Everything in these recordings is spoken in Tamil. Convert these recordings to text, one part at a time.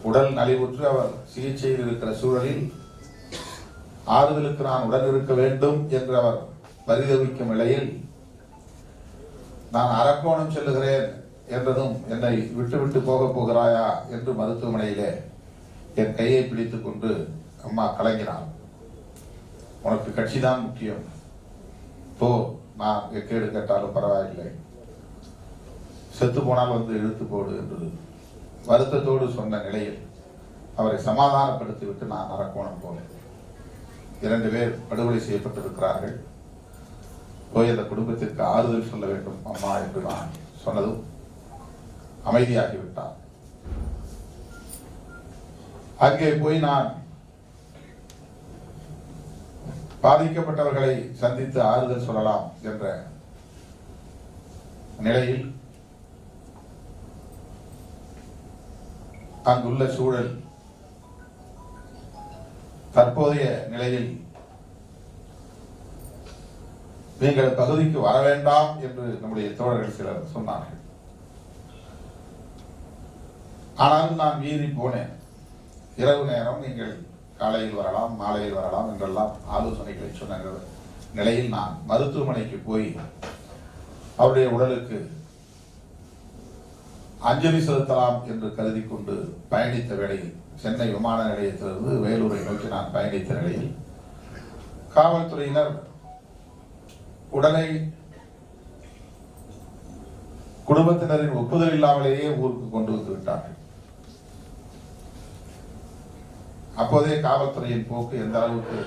உடல் நலிவுற்று அவர் சிகிச்சையில் இருக்கிற சூழலில் ஆறுதலுக்கு நான் உடன் இருக்க வேண்டும் என்று அவர் பரிதவிக்கும் நிலையில் நான் அரக்கோணம் செல்லுகிறேன் என்றதும் என்னை விட்டு போக போகிறாயா என்று மருத்துவமனையிலே என் கையை பிடித்துக் கொண்டு அம்மா கலங்கினார். உனக்கு கட்சிதான் முக்கியம், போ, நான் கேடு கேட்டாலும் பரவாயில்லை, செத்து போனால் வந்து இழுத்து போடு என்று வருத்தத்தோடு சொன்ன நிலையில் அவரை சமாதானப்படுத்திவிட்டு நான் அரக்கோணம் போனேன். 2 பேர் படுகொலை செய்யப்பட்டிருக்கிறார்கள், போய் அந்த குடும்பத்திற்கு ஆறுதல் சொல்ல வேண்டும் அம்மா என்று நான் சொன்னதும் அமைதியாகிவிட்டார். அங்கே போய் நான் பாதிக்கப்பட்டவர்களை சந்தித்து ஆறுதல் சொல்லலாம் என்ற நிலையில் அங்குள்ள சூழல் தற்போதைய நிலையில் நீங்கள் பகுதிக்கு வர வேண்டாம் என்று நம்முடைய தோழர்கள் சிலர் சொன்னார்கள். ஆனாலும் நான் மீறி போனேன். இரவு நேரம் நீங்கள் காலையில் வரலாம், மாலையில் வரலாம் என்றெல்லாம் ஆலோசனைகளை சொன்ன நிலையில் நான் மருத்துவமனைக்கு போய் அவருடைய உடலுக்கு அஞ்சலி செலுத்தலாம் என்று கருதி கொண்டு பயணித்த வேளையில், சென்னை விமான நிலையத்திலிருந்து வேலூரை நோக்கி நான் பயணித்த நிலையில் காவல்துறையினர் உடலை குடும்பத்தினரின் ஒப்புதல் இல்லாமலேயே ஊருக்கு கொண்டு வந்து விட்டார்கள். அப்போதே காவல்துறையின் போக்கு எந்த அளவுக்கு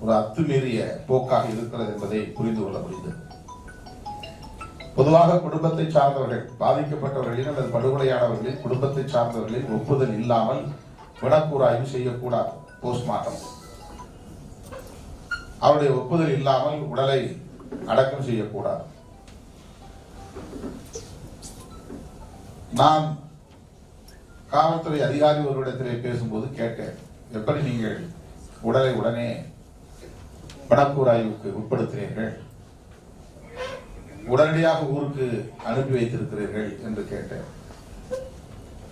ஒரு அத்துமீறிய போக்காக இருக்கிறது என்பதை புரிந்து கொள்ள முடிந்தது. பொதுவாக குடும்பத்தை சார்ந்தவர்கள், பாதிக்கப்பட்டவர்களின் அல்லது படுகொலையானவர்களின் குடும்பத்தை சார்ந்தவர்களின் ஒப்புதல் இல்லாமல் பிணக்கூறாய்வு செய்யக்கூடாது. போஸ்ட்மார்ட்டம் அவருடைய ஒப்புதல் இல்லாமல் உடலை அடக்கம் செய்யக்கூடாது. நான் காவல்துறை அதிகாரி ஒருவரிடத்திலே பேசும்போது கேட்டேன், எப்படி நீங்கள் உடலை உடனே பிணக்கூறாய்வுக்கு உட்படுத்தினீர்கள், உடனடியாக ஊருக்கு அனுப்பி வைத்திருக்கிறீர்கள் என்று கேட்டேன்.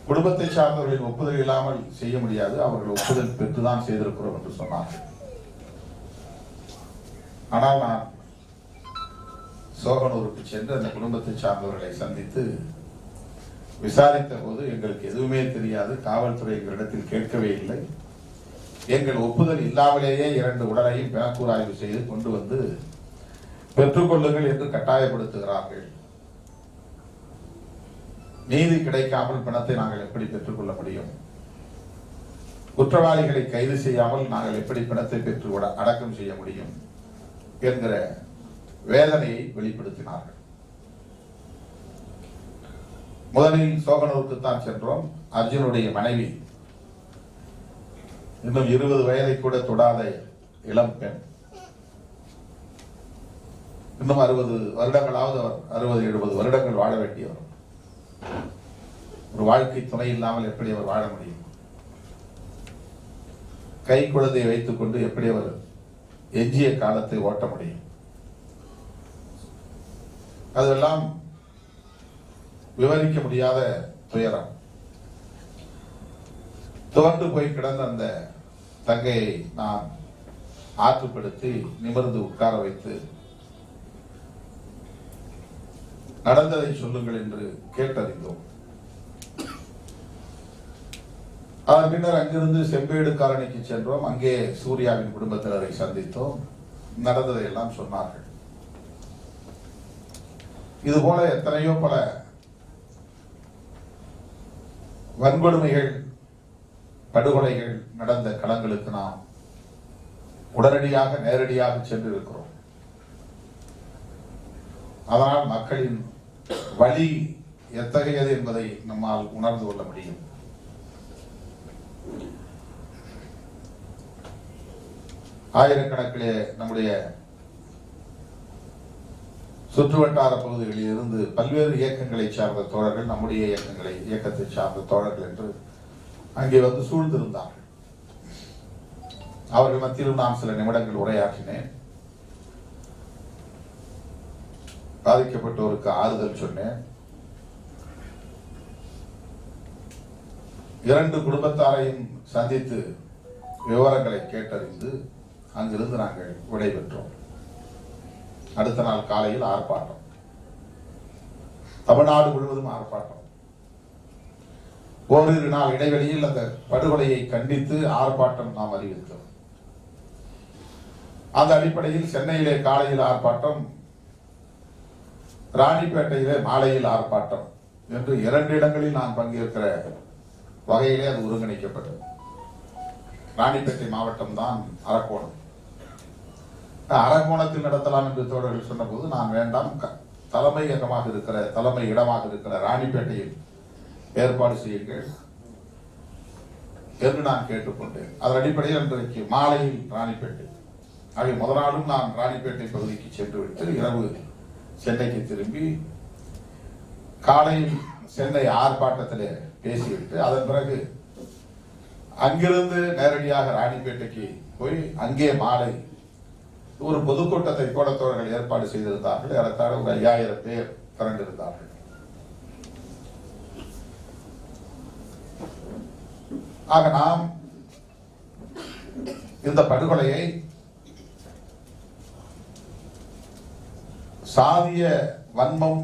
குடும்பத்தை சார்ந்தவர்களின் ஒப்புதல் இல்லாமல் செய்ய முடியாது, அவர்கள் ஒப்புதல் பெற்றுதான் செய்திருக்கிறோம் என்று சொன்னார்கள். ஆனால் நான் சோகனூருக்கு சென்று அந்த குடும்பத்தை சார்ந்தவர்களை சந்தித்து விசாரித்த போது எங்களுக்கு எதுவுமே தெரியாது, காவல்துறை எங்களிடத்தில் கேட்கவே இல்லை, எங்கள் ஒப்புதல் இல்லாமலேயே 2 உடலையும் பிணக்கூறாய்வு செய்து கொண்டு வந்து பெற்றுக்கொள்ளுங்கள் என்று கட்டாயப்படுத்துகிறார்கள். நீதி கிடைக்காமல் பிணத்தை நாங்கள் எப்படி பெற்றுக்கொள்ள முடியும்? குற்றவாளிகளை கைது செய்யாமல் நாங்கள் எப்படி பிணத்தை பெற்று அடக்கம் செய்ய முடியும் என்கிற வேதனையை வெளிப்படுத்தினார்கள். முதலில் சோகனூருக்கு தான் சென்றோம். அர்ஜுனுடைய மனைவி, இன்னும் 20 வயதை கூட தொடாத இளம் பெண், இன்னும் 60 வருடங்களாவது அவர் 60-70 வருடங்கள் வாழ வேண்டியவர். ஒரு வாழ்க்கை துணை இல்லாமல் எப்படி அவர் வாழ முடியும்? கை குழந்தையை வைத்துக் கொண்டு எப்படி அவர் எஞ்சிய காலத்தை ஓட்ட முடியும்? அதெல்லாம் விவரிக்க முடியாத துயரம். துவண்டு போய் கிடந்த அந்த தங்கையை நான் ஆற்றுப்படுத்தி நிமிர்ந்து உட்கார வைத்து நடந்ததை சொல்லுங்கள் என்று கேட்டறிந்தோம். அதன் பின்னர் அங்கிருந்து செம்பேடு காலனிக்கு சென்றோம். அங்கே சூர்யாவின் குடும்பத்தினரை சந்தித்தோம். நடந்ததை எல்லாம் சொன்னார்கள். இதுபோல எத்தனையோ பல வன்கொடுமைகள், படுகொலைகள் நடந்த களங்களுக்கு நாம் உடனடியாக நேரடியாக சென்று இருக்கிறோம். அதனால் மக்களின் வலி எத்தகையது என்பதை நம்மால் உணர்ந்து கொள்ள முடியும். ஆயிரக்கணக்கிலே நம்முடைய சுற்றுவட்டார பகுதிகளில் இருந்து பல்வேறு இயக்கங்களை சார்ந்த தோழர்கள், நம்முடைய இயக்கத்தை சார்ந்த தோழர்கள் என்று அங்கே வந்து சூழ்ந்திருந்தார்கள். அவர்கள் மத்தியிலும் நான் சில நிமிடங்கள் உரையாற்றினேன். பாதிக்கப்பட்டோருக்கு ஆறுதல் சொன்னேன். இரண்டு குடும்பத்தாரையும் சந்தித்து விவரங்களை கேட்டறிந்து அங்கிருந்து நாங்கள் விடைபெற்றோம். அடுத்த நாள் காலையில் ஆர்ப்பாட்டம், தமிழ்நாடு முழுவதும் ஆர்ப்பாட்டம். ஓரிரு நாள் இடைவெளியில் அந்த படுகொலையை கண்டித்து ஆர்ப்பாட்டம் நாம் அறிவித்தோம். அந்த அடிப்படையில் சென்னையிலே காலையில் ஆர்ப்பாட்டம், ராணிப்பேட்டையிலே மாலையில் ஆர்ப்பாட்டம் என்று 2 இடங்களில் நான் பங்கேற்கிற வகையிலே அது ஒருங்கிணைக்கப்பட்டது. ராணிப்பேட்டை மாவட்டம் தான் அரக்கோணம். அரக்கோணத்தில் நடத்தலாம் என்று தோழர்கள் சொன்னபோது நான் வேண்டாம், தலைமையகமாக இருக்கிற தலைமை இடமாக இருக்கிற ராணிப்பேட்டையில் ஏற்பாடு செய்யுங்கள் என்று நான் கேட்டுக்கொண்டேன். அதன் அடிப்படையில் இன்றைக்கு மாலையில் ராணிப்பேட்டை ஆகிய முதல் நாளும் நான் ராணிப்பேட்டை பகுதிக்கு சென்று விட்டு இரவு சென்னைக்கு திரும்பி காலையில் சென்னை ஆர்ப்பாட்டத்திலே பேசிவிட்டு அதன் பிறகு அங்கிருந்து நேரடியாக ராணிப்பேட்டைக்கு போய் அங்கே மாலை ஒரு பொதுக்கூட்டத்தை தோழர்கள் ஏற்பாடு செய்திருந்தார்கள். ஏறத்தாழ ஒரு 5000 பேர் திரண்டிருந்தார்கள். ஆக நாம் இந்த படுகொலையை சாதிய வன்மம்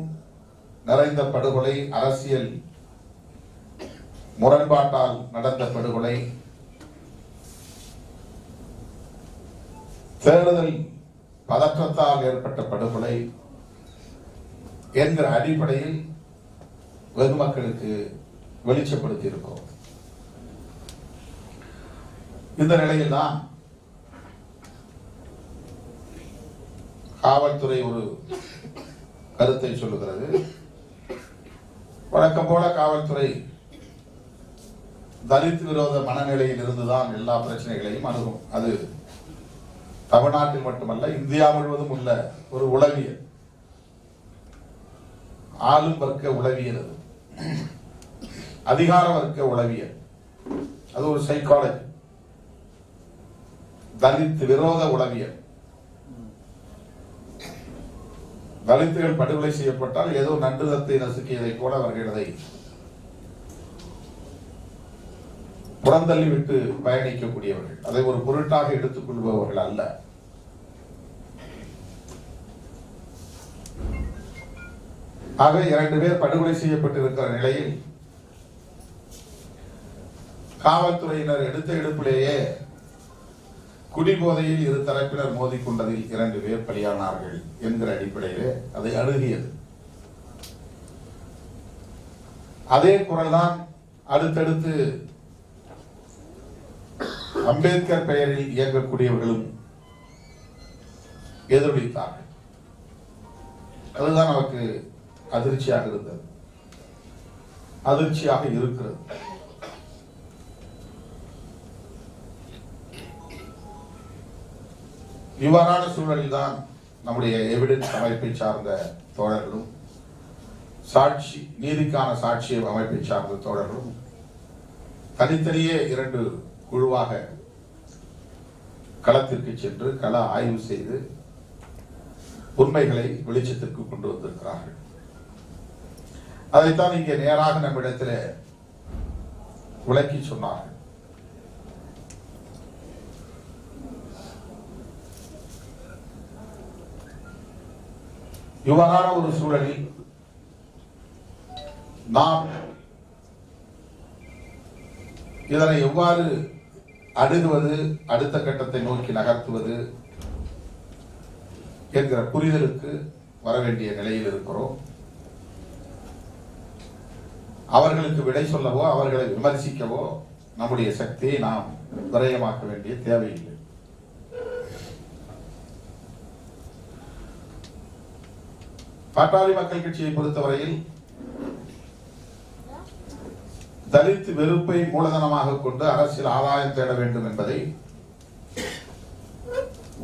நிறைந்த படுகொலை, அரசியல் முரண்பாட்டால் நடந்த படுகொலை, தேர்தல் பதற்றத்தால் ஏற்பட்ட படுகொலை என்கிற அடிப்படையில் வெகு மக்களுக்கு வெளிச்சப்படுத்தி இருக்கிறோம். இந்த நிலையில் தான் காவல்துறை ஒரு கருத்தை சொல்லுகிறது. வழக்கம் போல காவல்துறை தலித் விரோத மனநிலையில் இருந்துதான் எல்லா பிரச்சனைகளையும் அணுகும். அது தமிழ்நாட்டில் மட்டுமல்ல, இந்தியா முழுவதும் உள்ள ஒரு உளவியல், ஆளும் வர்க்க உளவியல், அது அதிகார வர்க்க உளவியல், அது ஒரு சைக்காலஜி, தலித் விரோத உளவியல். தலித்துகள் படுகொலை செய்யப்பட்டால் ஏதோ நன்றுதத்தை நசுக்கியதை போல அவர்கள் அதை புறந்தள்ளி விட்டு பயணிக்கக்கூடியவர்கள், அதை ஒரு பொருட்டாக எடுத்துக் கொள்பவர்கள் அல்ல. ஆக 2 பேர் படுகொலை செய்யப்பட்டிருக்கிற நிலையில் காவல்துறையினர் எடுத்த எடுப்பிலேயே குடிபோதையில் இரு தரப்பினர் மோதிக்கொண்டதில் 2 பேர் பலியானார்கள் என்கிற அடிப்படையிலே அதை அணுகியது. அதே குரல்தான் அடுத்தடுத்து அம்பேத்கர் பெயரில் இயங்கக்கூடியவர்களும் எதிரொலித்தார்கள். அதுதான் நமக்கு அதிர்ச்சியாக இருந்தது, அதிர்ச்சியாக இருக்கிறது. இவ்வாறான சூழலில் தான் நம்முடைய எவிடன்ஸ் அமைப்பை சார்ந்த தோழர்களும் சாட்சி நீதிக்கான சாட்சி அமைப்பை சார்ந்த தோழர்களும் தனித்தனியே 2 குழுவாக களத்திற்கு சென்று கள ஆய்வு செய்து உண்மைகளை வெளிச்சத்திற்கு கொண்டு வந்திருக்கிறார்கள். அதைத்தான் இங்கே நேராக நம்மிடத்தில் விளக்கி சொன்னார்கள். இவ்வாறான ஒரு சூழலில் நாம் இதனை எவ்வாறு அணுகுவது, அடுத்த கட்டத்தை நோக்கி நகர்த்துவது என்கிற புரிதலுக்கு வர வேண்டிய நிலையில் இருக்கிறோம். அவர்களுக்கு விடை சொல்லவோ அவர்களை விமர்சிக்கவோ நம்முடைய சக்தியை நாம் விரயமாக்க வேண்டிய தேவையில்லை. பாட்டாளி மக்கள் கட்சியை பொறுத்தவரையில் தலித் வெறுப்பை மூலதனமாக கொண்டு அரசியல் ஆதாயம் தேட வேண்டும் என்பதை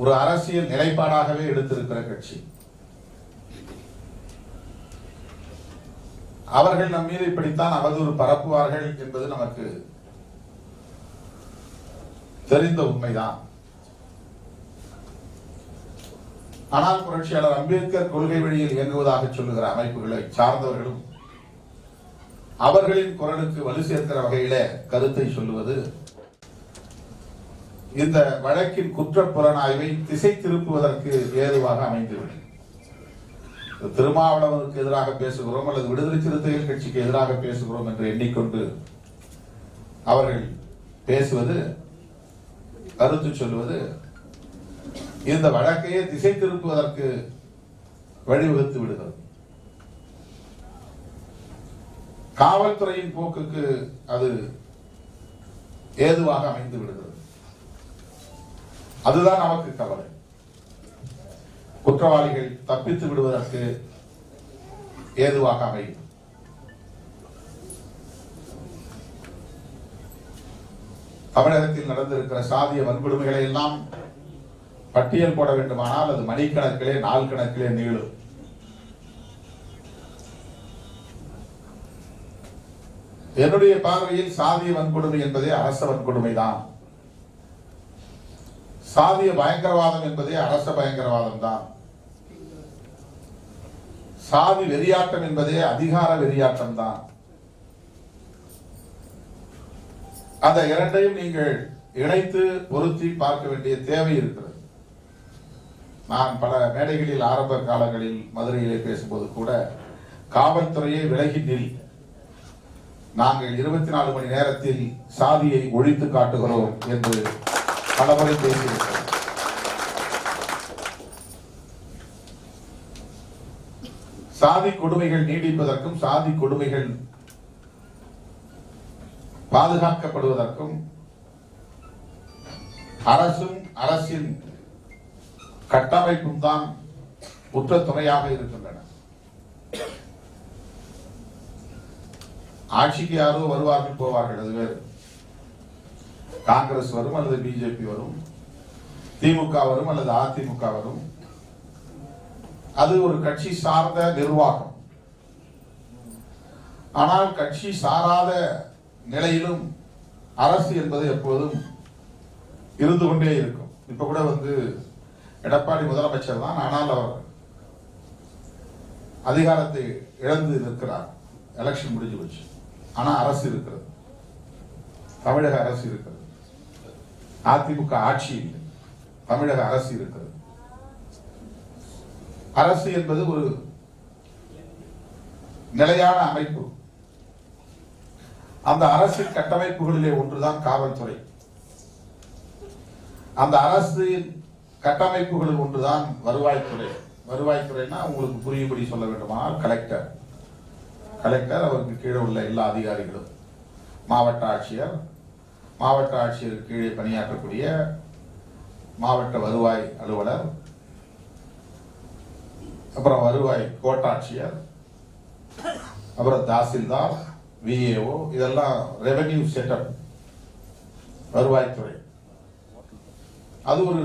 ஒரு அரசியல் நிலைப்பாடாகவே எடுத்திருக்கிற கட்சி. அவர்கள் நம் மீது இப்படித்தான் அவதூறு பரப்புவார்கள் என்பது நமக்கு தெரிந்த உண்மைதான். ஆனால் புரட்சியாளர் அம்பேத்கர் கொள்கை வழியில் இயங்குவதாக சொல்லுகிற அமைப்புகளை சார்ந்தவர்களும் அவர்களின் குரலுக்கு வலு சேர்க்கிற வகையில கருத்தை சொல்லுவது இந்த வழக்கின் குற்றப்புலனாய்வை திசை திருப்புவதற்கு ஏதுவாக அமைந்துவிடும். திருமாவளவனுக்கு எதிராக பேசுகிறோம் அல்லது விடுதலை சிறுத்தைகள் கட்சிக்கு எதிராக பேசுகிறோம் என்று எண்ணிக்கொண்டு அவர்கள் பேசுவது, கருத்து சொல்வது இந்த வழக்கையே திசை திருப்புவதற்கு வழிவகுத்து விடுகிறது. காவல்துறையின் போக்குக்கு அது ஏதுவாக அமைந்து விடுகிறது. அதுதான் நமக்கு கவலை. குற்றவாளிகள் தப்பித்து விடுவதற்கு ஏதுவாக அமையும். தமிழகத்தில் நடந்திருக்கிற சாதிய வன்கொடுமைகளை எல்லாம் பட்டியல் போட வேண்டுமானால் அது மணிக்கணக்கிலே நாள் கணக்கிலே நீளும். என்னுடைய பார்வையில் சாதிய வன்கொடுமை என்பதே அரச வன்கொடுமை தான். சாதிய பயங்கரவாதம் என்பதே அரச பயங்கரவாதம் தான். சாதி வெறியாட்டம் என்பதே அதிகார வெறியாட்டம் தான். அந்த இரண்டையும் நீங்கள் இணைத்து பொருத்தி பார்க்க வேண்டிய தேவை இருக்கிறது. நான் பல மேடைகளில் ஆரம்ப காலங்களில் மதுரையிலே பேசும்போது கூட காவல்துறையை விலகி நில், நாங்கள் 24 மணி நேரத்தில் சாதியை ஒழித்து காட்டுகிறோம் என்று பலமுறை பேசியிருக்கிறோம். சாதி கொடுமைகள் நீடிப்பதற்கும் சாதி கொடுமைகள் பாதுகாக்கப்படுவதற்கும் அரசும் அரசின் கட்டமைப்பும் தான் உற்ற துணையாக இருக்கின்றன. ஆட்சிக்கு யாரோ வருவார்கள் போவார்கள், அது வேறு. காங்கிரஸ் வரும் அல்லது பிஜேபி வரும், திமுக வரும் அல்லது அதிமுக வரும். அது ஒரு கட்சி சார்ந்த நிர்வாகம். ஆனால் கட்சி சாராத நிலையிலும் அரசு என்பது எப்போதும் இருந்து கொண்டே இருக்கும். இப்ப கூட எடப்பாடி முதலமைச்சர் தான், ஆனால் அவர் அதிகாரத்தை இழந்து நிற்கிறார். எலெக்ஷன் முடிஞ்சு போச்சு, ஆனா அரசு இருக்கிறது, தமிழக அரசு இருக்கிறது. அதிமுக ஆட்சி இல்லை, தமிழக அரசு இருக்கிறது. அரசு என்பது ஒரு நிலையான அமைப்பு. அந்த அரசின் கட்டமைப்புகளிலே ஒன்றுதான் காவல்துறை. அந்த அரசின் கட்டமைப்புகளில் ஒன்றுதான் வருவாய்த்துறை. வருவாய்த்துறைனா உங்களுக்கு புரியும்படி சொல்ல வேண்டுமானால் கலெக்டர், அவருக்கு கீழே உள்ள எல்லா அதிகாரிகளும், மாவட்ட ஆட்சியர், மாவட்ட ஆட்சியருக்கு கீழே பணியாற்றக்கூடிய மாவட்ட வருவாய் அலுவலர், அப்புறம் வருவாய் கோட்டாட்சியர், அப்புறம் தாசில்தார், விஏஓ, இதெல்லாம் ரெவென்யூ செட்டப் வருவாய்த்துறை. அது ஒரு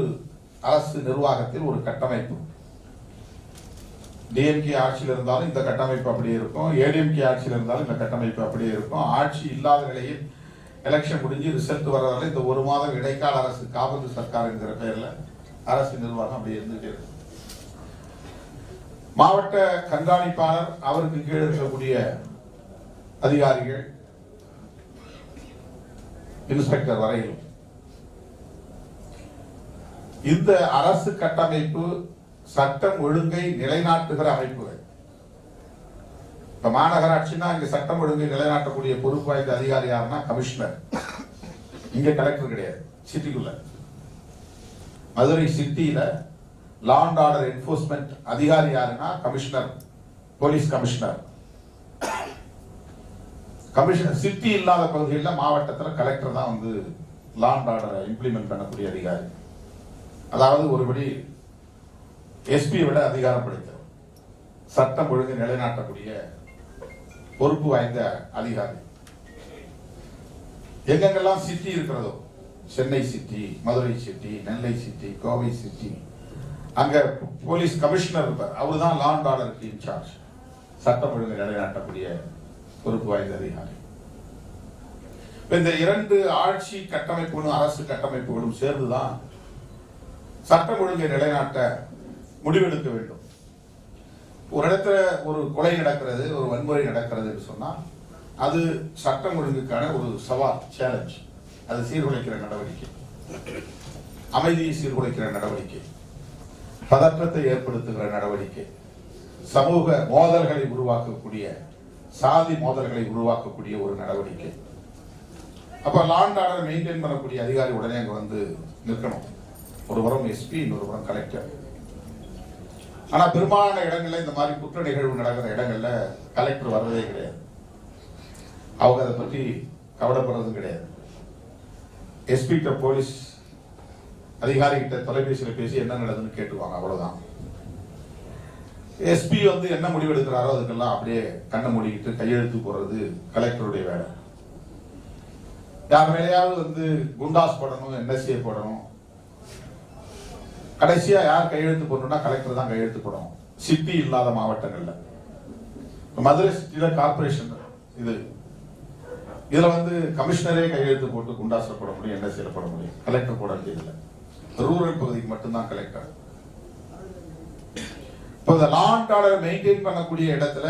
அரசு நிர்வாகத்தில் ஒரு கட்டமைப்பு. டிஎம்கே ஆட்சியில் இருந்தாலும் இந்த கட்டமைப்பு அப்படியே இருக்கும், ஏடிஎம்கே ஆட்சியில் இருந்தாலும் இந்த கட்டமைப்பு அப்படியே இருக்கும். ஆட்சி இல்லாத நிலையில் எலெக்ஷன் முடிஞ்சு ரிசல்ட் வர்றதால இந்த ஒரு மாதம் இடைக்கால அரசு காபந்து சர்க்கார் என்கிற பெயர்ல அரசு நிர்வாகம் அப்படி இருந்துட்டே இருக்கும். மாவட்ட கண்காணிப்பாளர், அவருக்கு கீழே இருக்கக்கூடிய அதிகாரிகள், இன்ஸ்பெக்டர் வரையிலும் இந்த அரசு கட்டமைப்பு சட்டம் ஒழுங்கை நிலைநாட்டுகிற அமைப்புகள். இப்ப மாநகராட்சினா இங்க சட்டம் ஒழுங்கை நிலைநாட்டக்கூடிய பொறுப்பு வாய்ந்த அதிகாரி யாருன்னா கமிஷனர். இங்க கலெக்டர் கிடையாது. சிட்டிக்குள்ள மதுரை சிட்டியில லா அண்ட் ஆர்டர் என்போர்ஸ்மெண்ட் அதிகாரி யாருன்னா commissioner, police commissioner. Commissioner city இல்லாத பகுதிகளில் மாவட்டத்தில் கலெக்டர் தான் லா அண்ட் ஆர்டரை இம்ப்ளிமெண்ட் பண்ணக்கூடிய அதிகாரி. அதாவது ஒருபடி எஸ்பியை விட அதிகாரம் படைத்தவர், சட்டம் ஒழுங்கு நிலைநாட்டக்கூடிய பொறுப்பு வாய்ந்த அதிகாரி. எங்கெங்கெல்லாம் சிட்டி இருக்கிறதோ, சென்னை சிட்டி, மதுரை சிட்டி, நெல்லை சிட்டி, கோவை சிட்டி, அங்க போலீஸ் கமிஷனர் இருப்பார். அவர் தான் லா அண்ட் ஆர்டருக்கு இன்சார்ஜ், சட்டம் ஒழுங்கு நிலைநாட்டக்கூடிய பொறுப்பு வாய்ந்த அதிகாரி. இந்த இரண்டு ஆட்சி கட்டமைப்புகளும் அரசு கட்டமைப்புகளும் சேர்ந்துதான் சட்டம் ஒழுங்கை நிலைநாட்ட முடிவெடுக்க வேண்டும். ஒரு இடத்துல ஒரு கொலை நடக்கிறது, ஒரு வன்முறை நடக்கிறது என்று சொன்னா அது சட்டம் ஒழுங்குக்கான ஒரு சவால், சேலஞ்ச். அது சீர்குலைக்கிற நடவடிக்கை, அமைதியை சீர்குலைக்கிற நடவடிக்கை, பதற்றத்தை ஏற்படுத்துகிற நடவடிக்கை, சமூக மோதல்களை உருவாக்கக்கூடிய, சாதி மோதல்களை உருவாக்கக்கூடிய ஒரு நடவடிக்கை. அப்ப லா அண்ட் ஆர்டர் மெயின்டைன் பண்ணக்கூடிய அதிகாரி உடனே அங்க வந்து நிற்கணும். ஒரு புறம் எஸ்பி, இன்னொரு புறம் கலெக்டர். ஆனா பெரும்பாலான இடங்கள்ல இந்த மாதிரி குற்ற நிகழ்வு நடக்கிற இடங்கள்ல கலெக்டர் வர்றதே கிடையாது. அவங்க அதை பற்றி கவலைப்படுறதும் கிடையாது. எஸ்பி கிட்ட, போலீஸ் அதிகாரி கிட்ட தொலைபேசியில் பேசி என்ன நடக்குதுன்னு கேட்டுவாங்க, அவ்வளவுதான். எஸ்பி வந்து என்ன முடிவு எடுக்கிறாரோ அதுக்கெல்லாம் அப்படியே கண்ணை மூடிக்கிட்டு கையெழுத்து போடுறது கலெக்டருடைய வேலை. யார் மேலேயாவது வந்து குண்டாஸ் போடணும், என்எஸ்ஏ போடணும், கடைசியா யார் கையெழுத்து போடணும்னா கலெக்டர் தான் கையெழுத்து போடணும். சிட்டி இல்லாத மாவட்டங்கள்ல, மதுரை சிட்டியில கார்பரேஷன் இது, இதுல வந்து கமிஷனரே கையெழுத்து போட்டு குண்டாஸ்ல போட முடியும், என்எஸ்ஏல போட முடியும், கலெக்டர் போட வேண்டியதில்லை. ரூரல் பகுதிக்கு மட்டும்தான் கலெக்டர். இப்போ இந்த லா அண்ட் ஆர்டர் மெயின்டைன் பண்ணக்கூடிய இடத்துல